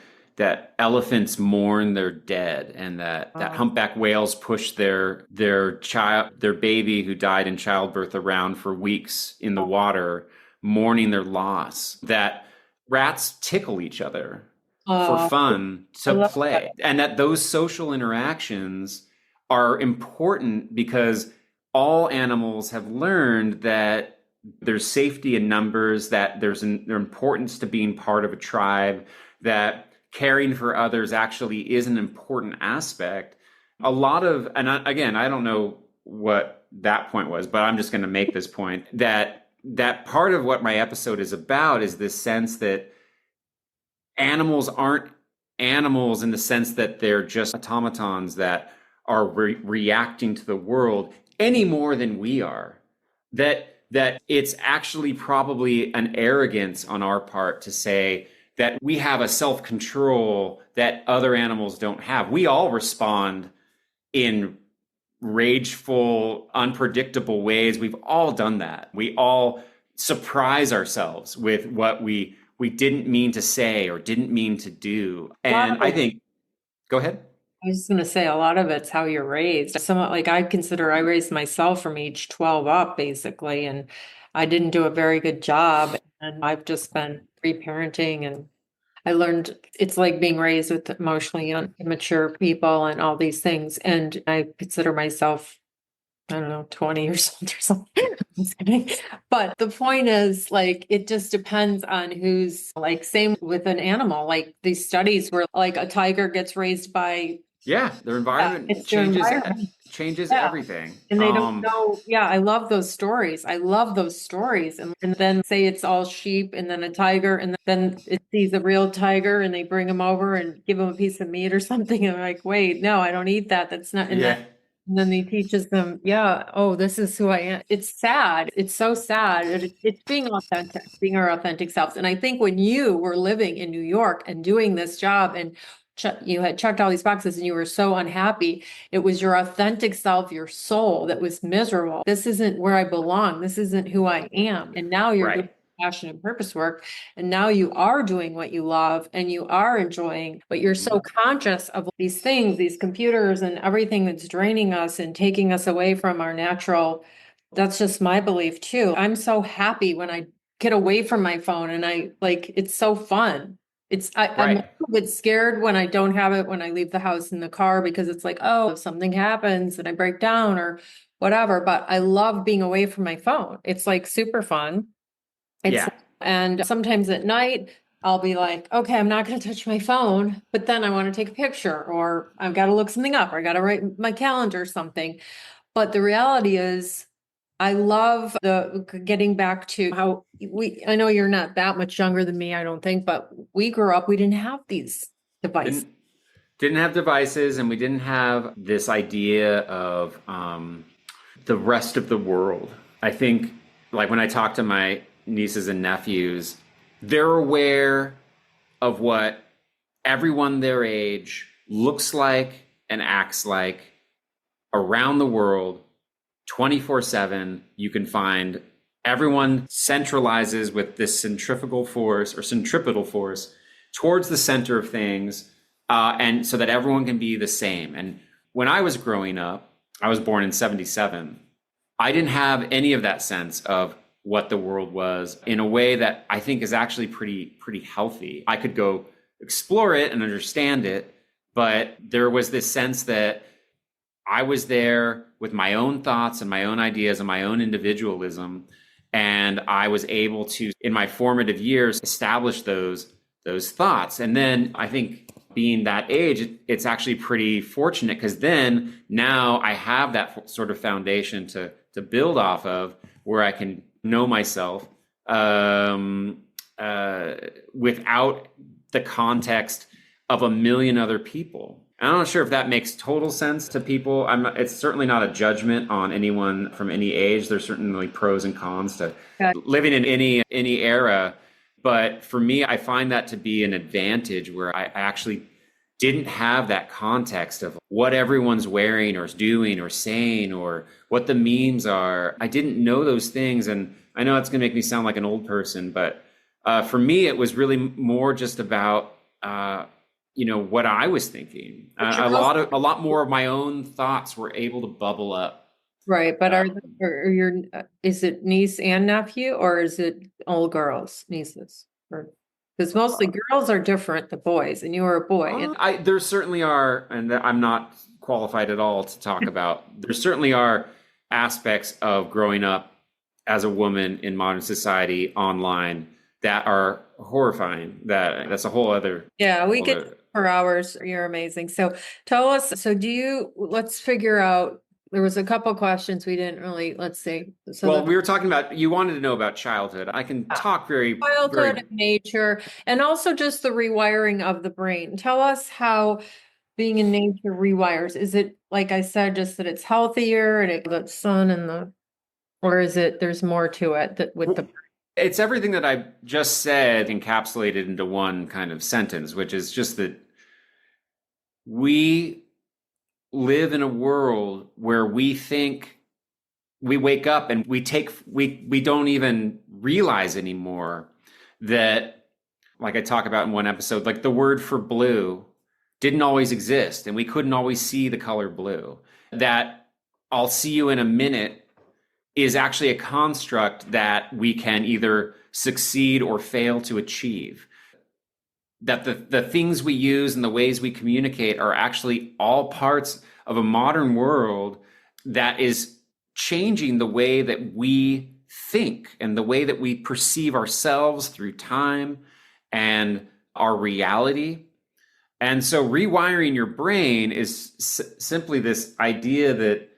elephants mourn their dead, and that humpback whales push their baby who died in childbirth around for weeks in the water, mourning their loss. That rats tickle each other for fun to play, and that those social interactions are important because all animals have learned that there's safety in numbers, that there's their importance to being part of a tribe, that caring for others actually is an important aspect. A lot of, and again, I don't know what that point was, but I'm just going to make this point that part of what my episode is about is this sense that animals aren't animals in the sense that they're just automatons that are reacting to the world any more than we are. That it's actually probably an arrogance on our part to say that we have a self-control that other animals don't have. We all respond in rageful, unpredictable ways. We've all done that. We all surprise ourselves with what we didn't mean to say or didn't mean to do. And I think, go ahead. I was just going to say a lot of it's how you're raised. Somewhat like I raised myself from age 12 up, basically, and I didn't do a very good job. And I've just been reparenting, and I learned it's like being raised with emotionally immature people and all these things. And I consider myself, I don't know, 20 years old or something. I'm just kidding. But the point is, like, it just depends on who's, like, same with an animal. Like these studies where like a tiger gets raised by their environment it's their environment. changes everything. And they don't know. Yeah, I love those stories. I love those stories. And then say it's all sheep and then a tiger, and then it sees a real tiger and they bring him over and give him a piece of meat or something. And I'm like, wait, no, I don't eat that. That's not. And then he teaches them, oh, this is who I am. It's sad. It's so sad. It's being authentic, being our authentic selves. And I think when you were living in New York and doing this job and you had checked all these boxes and you were so unhappy, it was your authentic self, your soul that was miserable. This isn't where I belong. This isn't who I am. And now you're doing passion and purpose work. And now you are doing what you love and you are enjoying, but you're so conscious of these things, these computers and everything that's draining us and taking us away from our natural. That's just my belief too. I'm so happy when I get away from my phone and it's so fun. I'm a little bit scared when I don't have it, when I leave the house in the car, because it's like, oh, if something happens and I break down or whatever, but I love being away from my phone. It's like super fun. And sometimes at night, I'll be like, okay, I'm not going to touch my phone, but then I want to take a picture or I've got to look something up or I got to write my calendar or something. But the reality is, I love getting back to how I know you're not that much younger than me, I don't think, but we grew up, we didn't have these devices. Didn't have devices, and we didn't have this idea of the rest of the world. I think, like when I talk to my nieces and nephews, they're aware of what everyone their age looks like and acts like around the world. 24/7, you can find everyone centralizes with this centrifugal force or centripetal force towards the center of things, and so that everyone can be the same. And when I was growing up, I was born in 1977. I didn't have any of that sense of what the world was in a way that I think is actually pretty healthy. I could go explore it and understand it, but there was this sense that I was there with my own thoughts and my own ideas and my own individualism. And I was able to, in my formative years, establish those thoughts. And then I think being that age, it's actually pretty fortunate because then now I have that sort of foundation to build off of where I can know myself without the context of a million other people. I'm not sure if that makes total sense to people. It's certainly not a judgment on anyone from any age. There's certainly pros and cons to living in any era. But for me, I find that to be an advantage where I actually didn't have that context of what everyone's wearing or doing or saying or what the memes are. I didn't know those things. And I know it's going to make me sound like an old person, but for me, it was really more just about what I was thinking. A lot more of my own thoughts were able to bubble up. Right, but is it niece and nephew, or is it all girls, nieces? Because mostly girls are different, the boys, and you were a boy. There certainly are, and I'm not qualified at all to talk about. There certainly are aspects of growing up as a woman in modern society online that are horrifying. That's a whole other. Yeah, we could for hours. You're amazing. So tell us. So let's figure out. There was a couple questions we didn't really. Let's see. So we were talking about. You wanted to know about childhood. I can talk childhood and nature, and also just the rewiring of the brain. Tell us how being in nature rewires. Is it like I said, just that it's healthier and the sun or is it there's more to it that with the. It's everything that I just said encapsulated into one kind of sentence, which is just that we live in a world where we think we wake up and we don't even realize anymore that, like I talk about in one episode, like the word for blue didn't always exist and we couldn't always see the color blue. That I'll see you in a minute is actually a construct that we can either succeed or fail to achieve. That the things we use and the ways we communicate are actually all parts of a modern world that is changing the way that we think and the way that we perceive ourselves through time and our reality. And so rewiring your brain is simply this idea that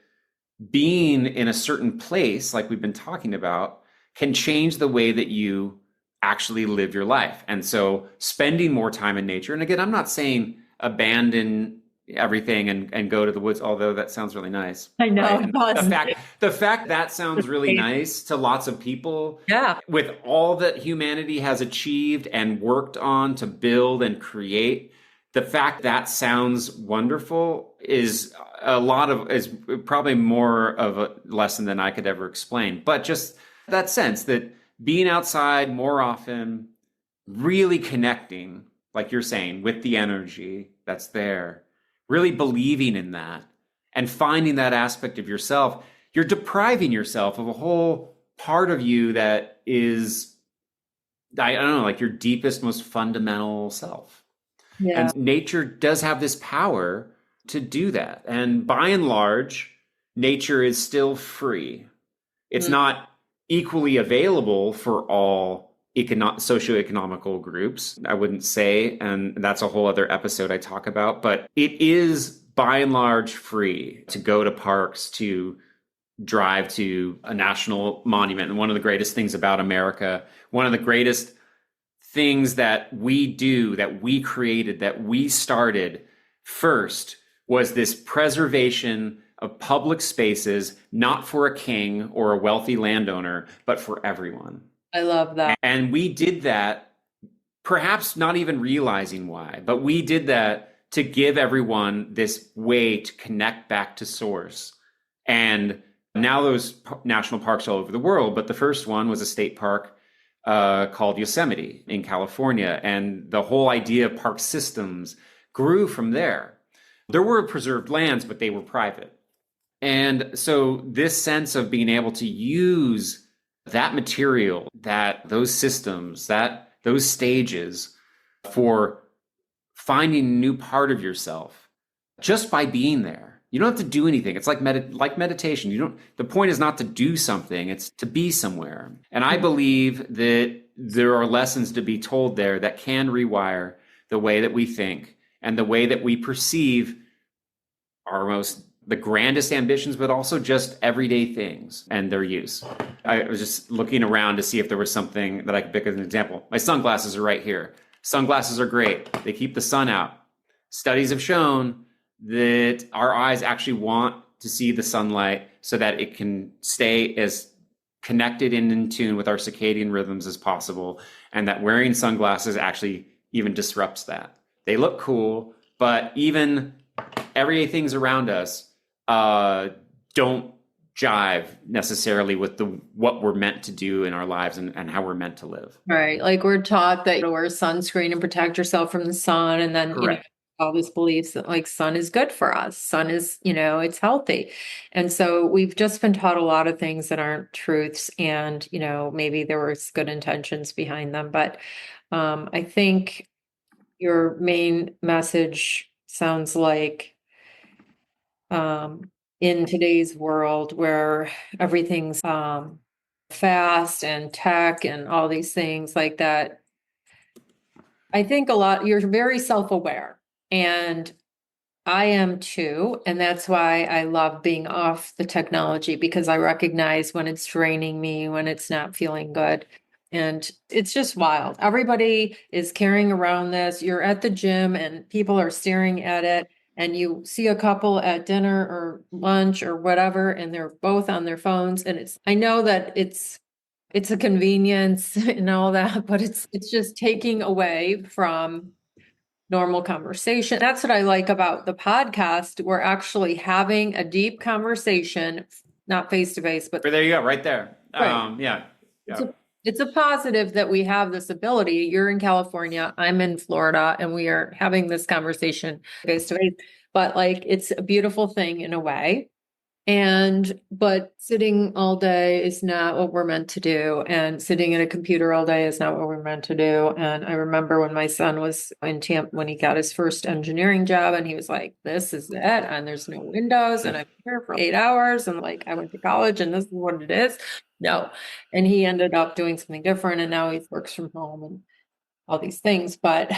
being in a certain place, like we've been talking about, can change the way that you actually live your life. And so spending more time in nature, and again, I'm not saying abandon everything and go to the woods, although that sounds really nice. I know. Right? The fact that sounds really nice to lots of people. Yeah. With all that humanity has achieved and worked on to build and create, the fact that sounds wonderful is probably more of a lesson than I could ever explain. But just that sense that being outside more often, really connecting, like you're saying, with the energy that's there, really believing in that and finding that aspect of yourself, you're depriving yourself of a whole part of you that is, I don't know, like your deepest, most fundamental self. Yeah. And nature does have this power to do that. And by and large, nature is still free. It's not equally available for all socioeconomical groups, I wouldn't say. And that's a whole other episode I talk about. But it is by and large free to go to parks, to drive to a national monument. And one of the greatest things about America, one of the greatest things that we do, that we created, that we started first was this preservation of public spaces, not for a king or a wealthy landowner, but for everyone. I love that. And we did that, perhaps not even realizing why, but we did that to give everyone this way to connect back to source. And now those national parks all over the world, but the first one was a state park called Yosemite in California. And the whole idea of park systems grew from there. There were preserved lands, but they were private. And so this sense of being able to use that material, those systems, those stages for finding a new part of yourself just by being there You don't have to do anything. It's like meditation. The point is not to do something, it's to be somewhere. And I believe that there are lessons to be told there that can rewire the way that we think and the way that we perceive the grandest ambitions, but also just everyday things and their use. I was just looking around to see if there was something that I could pick as an example. My sunglasses are right here. Sunglasses are great. They keep the sun out. Studies have shown that our eyes actually want to see the sunlight so that it can stay as connected and in tune with our circadian rhythms as possible, and that wearing sunglasses actually even disrupts that. They look cool, but even everyday things around us don't jive necessarily with what we're meant to do in our lives and how we're meant to live. Right. Like we're taught that you wear sunscreen and protect yourself from the sun. And then, all these beliefs that like sun is good for us. Sun is, it's healthy. And so we've just been taught a lot of things that aren't truths. And, maybe there was good intentions behind them. But I think your main message sounds like in today's world where everything's fast and tech and all these things like that, I think you're very self-aware, and I am too. And that's why I love being off the technology, because I recognize when it's draining me, when it's not feeling good. And it's just wild. Everybody is carrying around this. You're at the gym and people are staring at it. And you see a couple at dinner or lunch or whatever, and they're both on their phones. And I know that it's a convenience and all that, but it's just taking away from normal conversation. That's what I like about the podcast. We're actually having a deep conversation, not face to face, but there you go, right there. Right. Yeah. It's a positive that we have this ability. You're in California, I'm in Florida, and we are having this conversation face to face. But like, it's a beautiful thing in a way. But sitting all day is not what we're meant to do. And sitting at a computer all day is not what we're meant to do. And I remember when my son was in Tampa, when he got his first engineering job, and he was like, this is it. And there's no windows. And I'm here for 8 hours. And like, I went to college and this is what it is. No. And he ended up doing something different. And now he works from home and all these things. But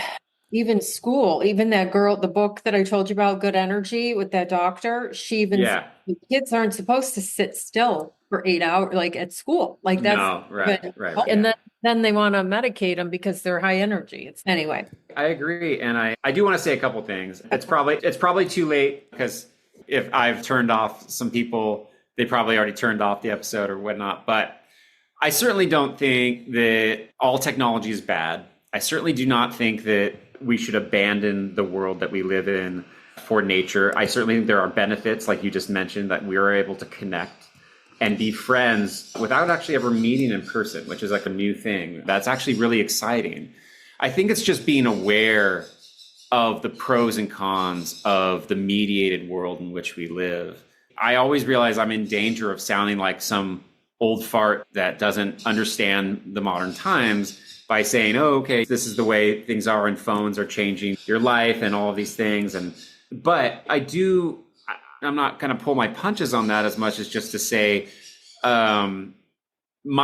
even school, even that girl, the book that I told you about, Good Energy, with that doctor, the kids aren't supposed to sit still for 8 hours, like at school. Like that's no, right. And then they want to medicate them because they're high energy. Anyway. I agree. And I do want to say a couple things. It's probably too late, because if I've turned off some people, they probably already turned off the episode or whatnot. But I certainly don't think that all technology is bad. I certainly do not think that we should abandon the world that we live in for nature. I certainly think there are benefits, like you just mentioned, that we are able to connect and be friends without actually ever meeting in person, which is like a new thing. That's actually really exciting. I think it's just being aware of the pros and cons of the mediated world in which we live. I always realize I'm in danger of sounding like some old fart that doesn't understand the modern times by saying, oh, okay, this is the way things are, and phones are changing your life and all of these things. But I'm not going to pull my punches on that as much as just to say, my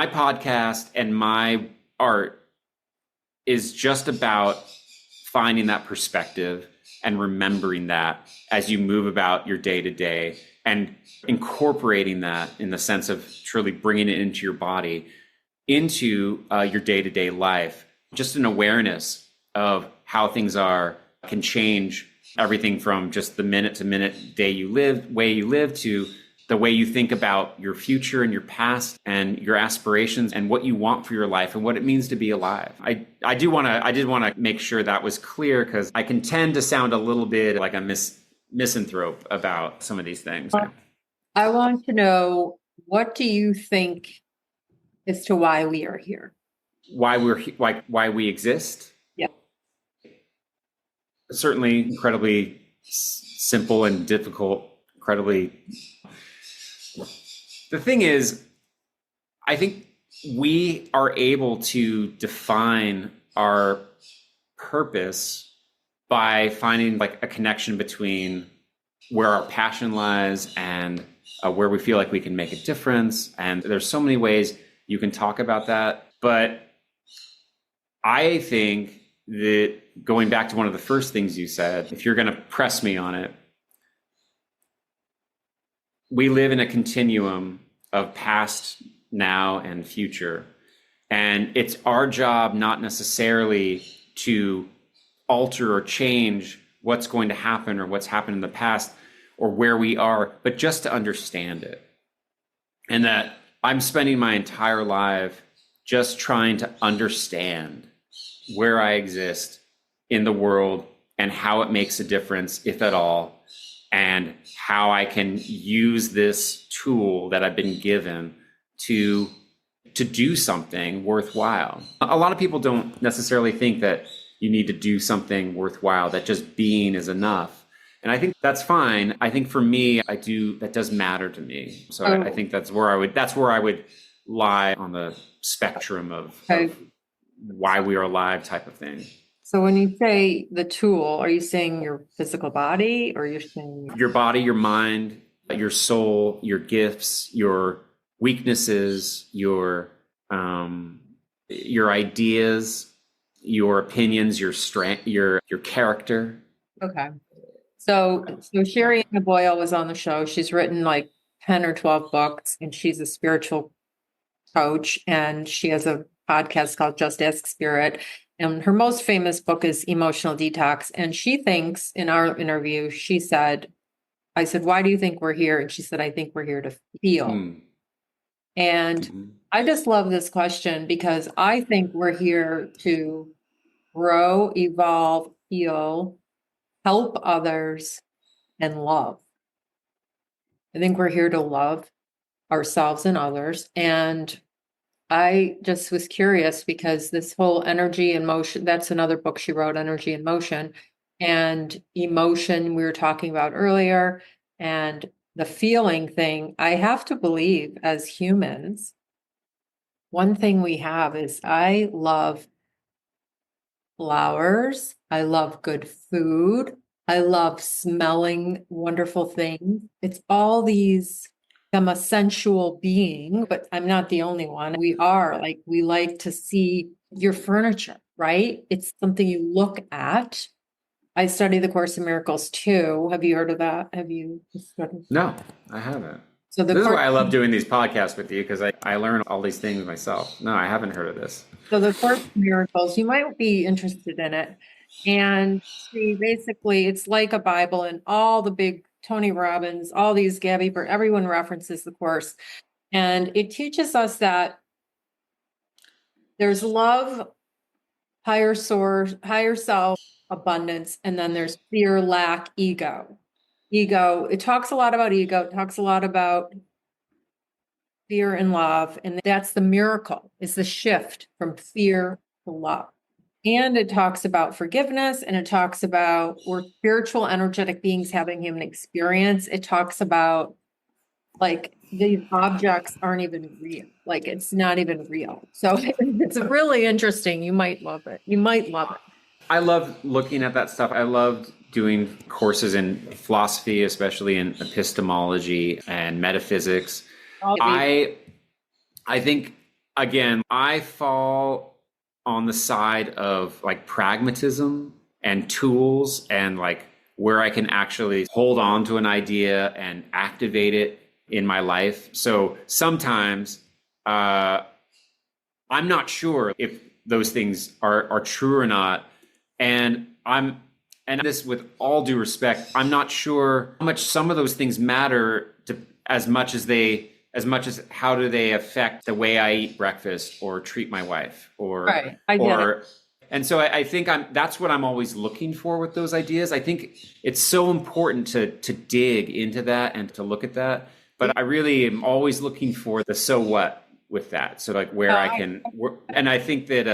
podcast and my art is just about finding that perspective and remembering that as you move about your day to day, and incorporating that in the sense of truly bringing it into your body, into your day-to-day life. Just an awareness of how things can change everything from just the minute-to-minute way you live to the way you think about your future and your past and your aspirations and what you want for your life and what it means to be alive. I did want to make sure that was clear, because I can tend to sound a little bit like a misanthrope about some of these things. I want to know, what do you think as to why we are here? Why we exist? Yeah. Certainly incredibly simple and difficult, The thing is, I think we are able to define our purpose by finding like a connection between where our passion lies and where we feel like we can make a difference. And there's so many ways you can talk about that. But I think that going back to one of the first things you said, if you're going to press me on it, we live in a continuum of past, now, and future. And it's our job not necessarily to alter or change what's going to happen or what's happened in the past or where we are, but just to understand it. And that I'm spending my entire life just trying to understand where I exist in the world and how it makes a difference, if at all, and how I can use this tool that I've been given to do something worthwhile. A lot of people don't necessarily think that you need to do something worthwhile, that just being is enough. And I think that's fine. I think for me, that does matter to me. So I think that's where I would lie on the spectrum of why we are alive type of thing. So when you say the tool, are you saying your physical body, or you're saying your body, your mind, your soul, your gifts, your weaknesses, your ideas, your opinions, your strength, your character? Okay. So Sherry Ann Boyle was on the show. She's written like 10 or 12 books, and she's a spiritual coach, and she has a podcast called Just Ask Spirit. And her most famous book is Emotional Detox. And she thinks, in our interview, I said, why do you think we're here? And she said, I think we're here to feel. And I just love this question, because I think we're here to grow, evolve, heal, help others, and love. I think we're here to love ourselves and others. And I just was curious, because this whole energy and motion, that's another book she wrote, Energy and Motion, and emotion we were talking about earlier, and the feeling thing. I have to believe, as humans, one thing we have is I love flowers. I love good food. I love smelling wonderful things. It's all these, I'm a sensual being, but I'm not the only one. We like to see your furniture, right? It's something you look at. I study the Course in Miracles too. Have you heard of that? Have you studied? No, I haven't. So this is why I love doing these podcasts with you, because I learn all these things myself. No, I haven't heard of this. So the Course in Miracles, you might be interested in it. And see, basically, it's like a Bible, and all the big Tony Robbins, all these Gabby Bird, everyone references the Course. And it teaches us that there's love, higher source, higher self, abundance, and then there's fear, lack, ego. Ego, it talks a lot about ego, it talks a lot about fear and love. And that's the miracle, is the shift from fear to love. And it talks about forgiveness, and it talks about we're spiritual, energetic beings having human experience. It talks about, like, these objects aren't even real. Like, it's not even real. So it's really interesting. You might love it. You might love it. I love looking at that stuff. I loved doing courses in philosophy, especially in epistemology and metaphysics. I think, again, I fall on the side of like pragmatism and tools, and like where I can actually hold on to an idea and activate it in my life. So sometimes I'm not sure if those things are true or not. And this, with all due respect, I'm not sure how much some of those things matter as much as how do they affect the way I eat breakfast or treat my wife, or right. I get it. And so I think that's what I'm always looking for with those ideas. I think it's so important to dig into that and to look at that. But I really am always looking for the so what with that. So like where I can, and I think that,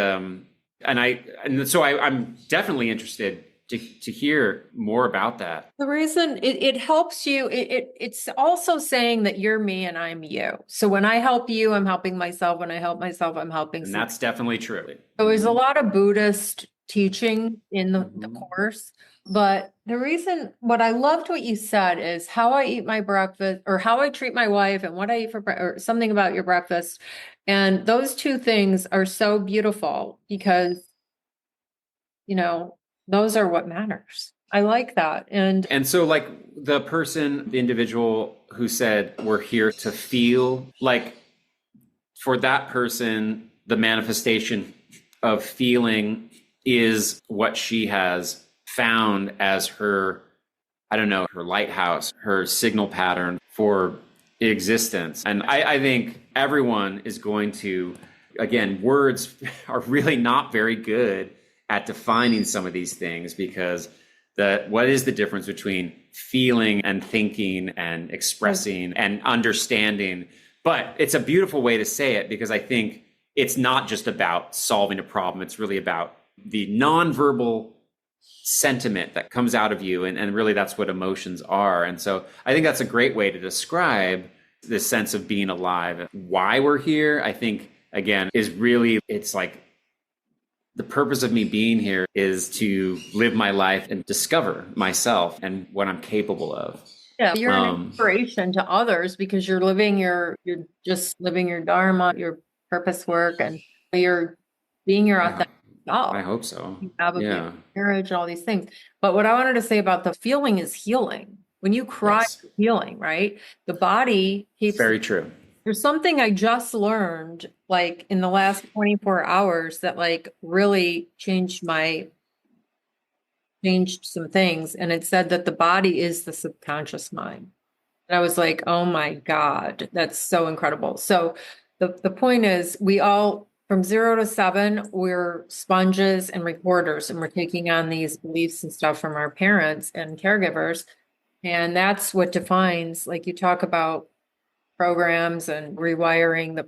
so I'm definitely interested to hear more about that. The reason it helps you, it's also saying that you're me and I'm you. So when I help you, I'm helping myself. When I help myself, I'm helping. And that's definitely true. So there's a lot of Buddhist teaching in the course. But the reason, what I loved what you said is how I eat my breakfast or how I treat my wife and what I eat for or something about your breakfast. And those two things are so beautiful because, those are what matters. I like that. And so, like the individual who said, we're here to feel, like for that person, the manifestation of feeling is what she has found as her, I don't know, her lighthouse, her signal pattern for existence. And I think everyone is going to, again, words are really not very good at defining some of these things, because what is the difference between feeling and thinking and expressing and understanding? But it's a beautiful way to say it, because I think it's not just about solving a problem. It's really about the nonverbal sentiment that comes out of you. And really that's what emotions are. And so I think that's a great way to describe this sense of being alive. Why we're here, I think, again, is really, it's like the purpose of me being here is to live my life and discover myself and what I'm capable of. Yeah, you're an inspiration to others because you're just living your dharma, your purpose work, and you're being your authentic self. I hope so. You have a marriage, all these things. But what I wanted to say about the feeling is healing. When you cry, Yes. healing, right? The body keeps. Very true. There's something I just learned, like in the last 24 hours, that like really changed some things. And it said that the body is the subconscious mind. And I was like, oh my God, that's so incredible. So the point is, we all, from 0 to 7, we're sponges and recorders, and we're taking on these beliefs and stuff from our parents and caregivers. And that's what defines, like you talk about programs and rewiring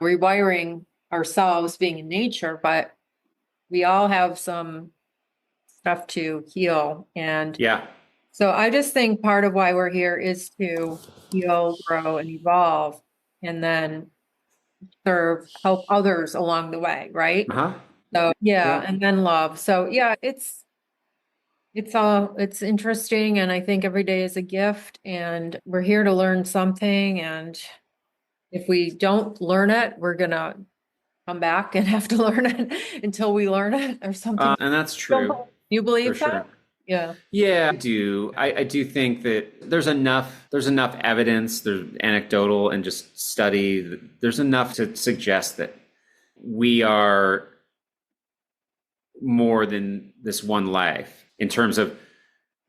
rewiring ourselves being in nature, but we all have some stuff to heal. And so I just think part of why we're here is to heal, grow, and evolve, and then help others along the way, right? So and then love. So it's interesting, and I think every day is a gift, and we're here to learn something. And if we don't learn it, we're gonna come back and have to learn it until we learn it or something. And that's true. You believe For that? sure. Yeah. Yeah, I do. I do think that there's enough evidence, there's anecdotal and just study. There's enough to suggest that we are more than this one life in terms of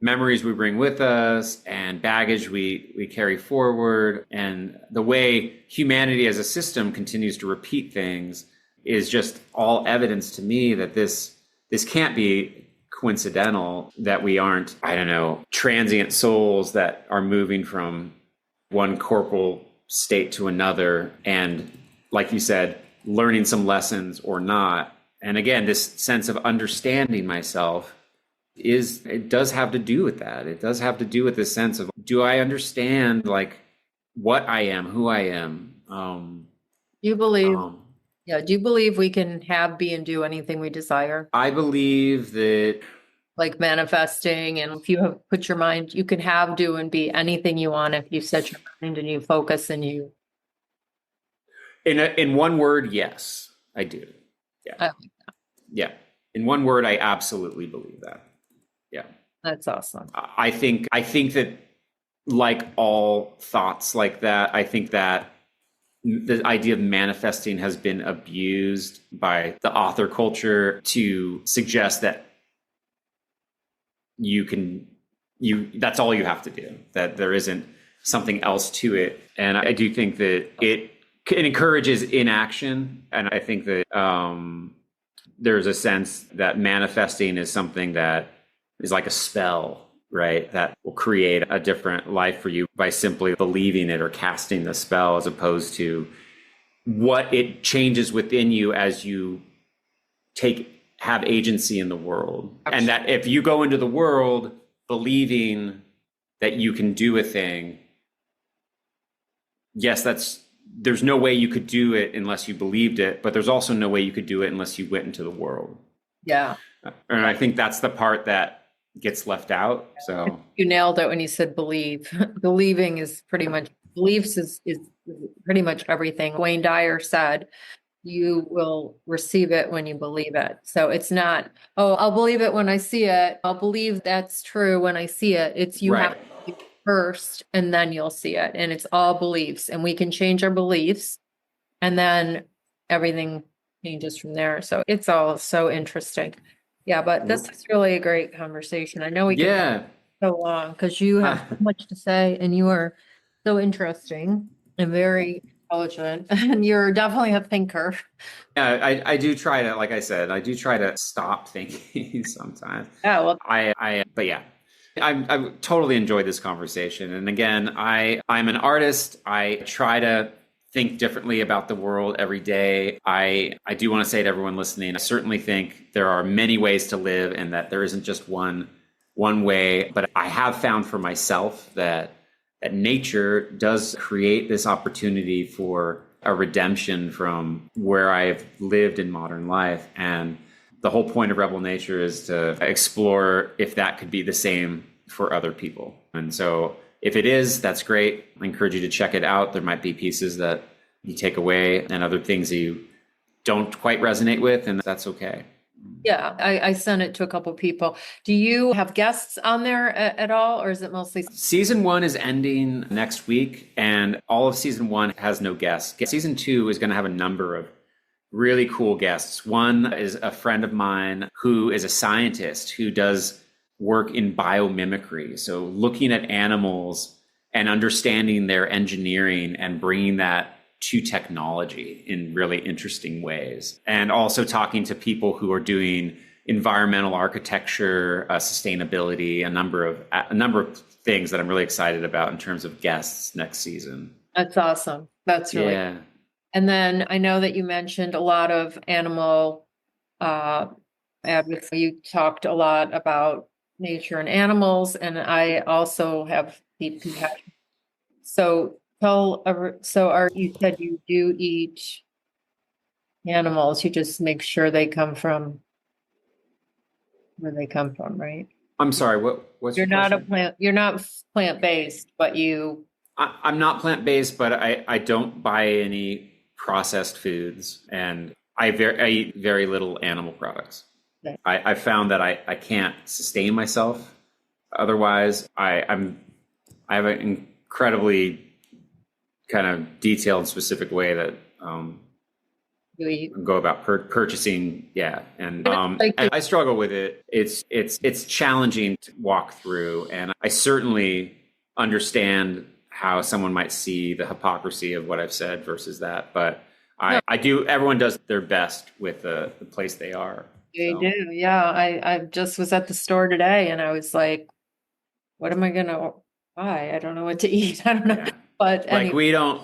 memories we bring with us and baggage we carry forward. And the way humanity as a system continues to repeat things is just all evidence to me that this can't be coincidental, that we aren't, I don't know, transient souls that are moving from one corporal state to another. And like you said, learning some lessons or not. And again, this sense of understanding myself it does have to do with that. It does have to do with this sense of, do I understand like what I am, who I am? Do you believe we can have, be, and do anything we desire? I believe that, like manifesting, and if you have put your mind, you can have, do, and be anything you want if you set your mind and you focus and you. In one word, yes, I do. Yeah. I like that. Yeah. In one word, I absolutely believe that. Yeah. That's awesome. I think that, like all thoughts like that, I think that the idea of manifesting has been abused by the author culture to suggest that that's all you have to do, that there isn't something else to it. And I do think that it encourages inaction. And I think that there's a sense that manifesting is something that is like a spell, right? That will create a different life for you by simply believing it or casting the spell, as opposed to what it changes within you as you have agency in the world. Absolutely. And that if you go into the world believing that you can do a thing, yes, there's no way you could do it unless you believed it, but there's also no way you could do it unless you went into the world. Yeah. And I think that's the part that gets left out. So You nailed it when you said believe. Believing is pretty much beliefs is pretty much everything. Wayne Dyer said, you will receive it when you believe it. So it's not, oh, I'll believe it when I see it. I'll believe that's true when I see it. It's you have right. to believe it first and then you'll see it. And it's all beliefs. And we can change our beliefs and then everything changes from there. So it's all so interesting. Yeah, but this is really a great conversation. I know we could Yeah. so long because you have so much to say and you are so interesting and very intelligent and you're definitely a thinker. Yeah, I do try to, like I said, I do try to stop thinking sometimes. Yeah, well, But yeah, I totally enjoyed this conversation. And again, I'm an artist. I try to think differently about the world every day. I do want to say to everyone listening, I certainly think there are many ways to live and that there isn't just one way, but I have found for myself that nature does create this opportunity for a redemption from where I've lived in modern life. And the whole point of Rebel Nature is to explore if that could be the same for other people. And so if it is, that's great. I encourage you to check it out. There might be pieces that you take away and other things that you don't quite resonate with, and that's okay. yeah, I sent it to a couple people. Do you have guests on there at all, or is it mostly? Season 1 is ending next week, and all of season 1 has no guests. Season 2 is going to have a number of really cool guests. One is a friend of mine who is a scientist who does work in biomimicry. So looking at animals and understanding their engineering and bringing that to technology in really interesting ways. And also talking to people who are doing environmental architecture, sustainability, a number of things that I'm really excited about in terms of guests next season. That's awesome. That's really yeah. And then I know that you mentioned a lot of animal advocacy. You talked a lot about nature and animals, and I also have deep compassion. So you said you do eat animals, you just make sure they come from where they come from, right? I'm sorry, what's your question? You're not plant-based, but I'm not plant-based, but I don't buy any processed foods, and I eat very little animal products. Okay. I found that I can't sustain myself otherwise. I have an incredibly kind of detailed and specific way that go about purchasing. Yeah. And I struggle with it. It's challenging to walk through, and I certainly understand how someone might see the hypocrisy of what I've said versus that. But I do, everyone does their best with the place they are. They do. Yeah. I just was at the store today and I was like, what am I going to buy? I don't know what to eat. I don't know. Yeah. But anyway. We don't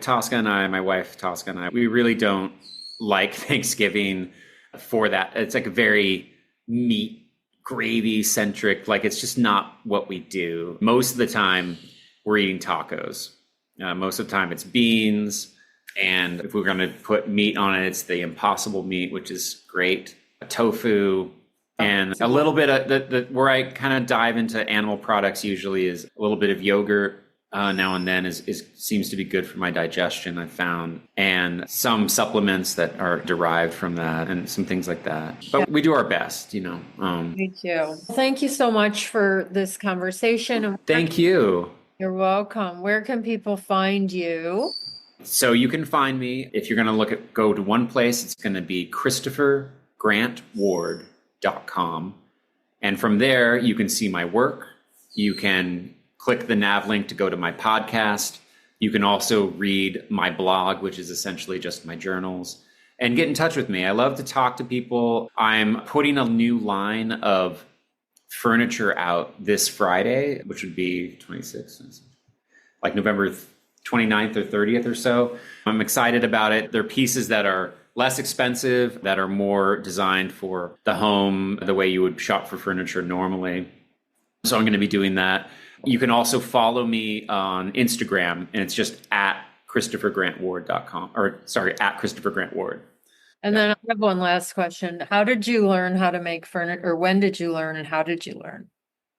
Tosca and I, my wife Tosca and I, we really don't like Thanksgiving for that. It's like a very meat gravy centric, it's just not what we do. Most of the time we're eating tacos. Most of the time it's beans. And if we're going to put meat on it, it's the Impossible meat, which is great. Tofu. And a little bit of where I kind of dive into animal products usually is a little bit of yogurt now and then seems to be good for my digestion, I've found. And some supplements that are derived from that and some things like that. But we do our best, Me too. Thank you so much for this conversation. Thank you. You're welcome. Where can people find you? So you can find me, if you're going to go to one place, it's going to be ChristopherGrantWard.com. And from there, you can see my work. You can click the nav link to go to my podcast. You can also read my blog, which is essentially just my journals, and get in touch with me. I love to talk to people. I'm putting a new line of furniture out this Friday, which would be 26th, November 29th or 30th or so. I'm excited about it. They're pieces that are less expensive, that are more designed for the home, the way you would shop for furniture normally. So I'm going to be doing that. You can also follow me on Instagram, and it's just at ChristopherGrantWard.com, at ChristopherGrantWard. And then I have one last question. How did you learn how to make furniture, or when did you learn and how did you learn?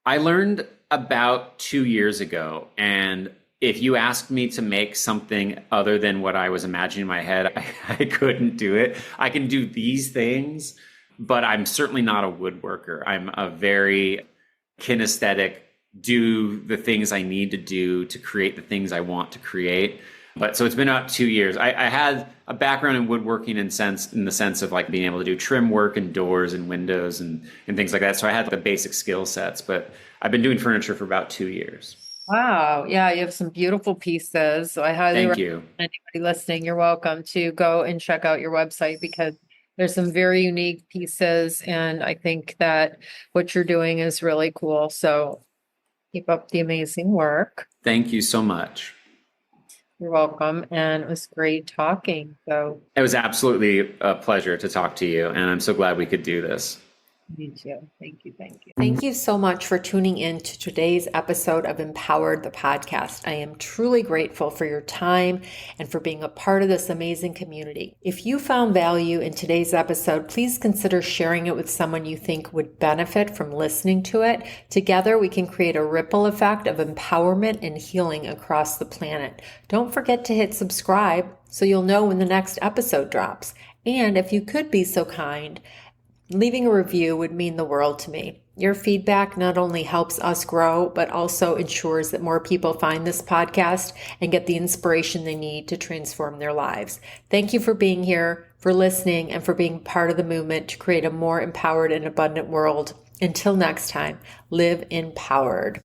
I learned about 2 years ago, and if you asked me to make something other than what I was imagining in my head, I couldn't do it. I can do these things, but I'm certainly not a woodworker. I'm a very kinesthetic, do the things I need to do to create the things I want to create. But so it's been about 2 years. I had a background in woodworking in the sense of like being able to do trim work and doors and windows and things like that. So I had the basic skill sets, but I've been doing furniture for about 2 years. Wow. Yeah, you have some beautiful pieces. So I highly Thank recommend you. anybody listening, you're welcome to go and check out your website because there's some very unique pieces. And I think that what you're doing is really cool. So keep up the amazing work. Thank you so much. You're welcome. And it was great talking. So It was absolutely a pleasure to talk to you, and I'm so glad we could do this. me too. Thank you. Thank you. Thank you so much for tuning in to today's episode of Empowered the Podcast. I am truly grateful for your time and for being a part of this amazing community. If you found value in today's episode, please consider sharing it with someone you think would benefit from listening to it. Together, we can create a ripple effect of empowerment and healing across the planet. Don't forget to hit subscribe so you'll know when the next episode drops. And if you could be so kind, leaving a review would mean the world to me. Your feedback not only helps us grow, but also ensures that more people find this podcast and get the inspiration they need to transform their lives. Thank you for being here, for listening, and for being part of the movement to create a more empowered and abundant world. Until next time, live empowered.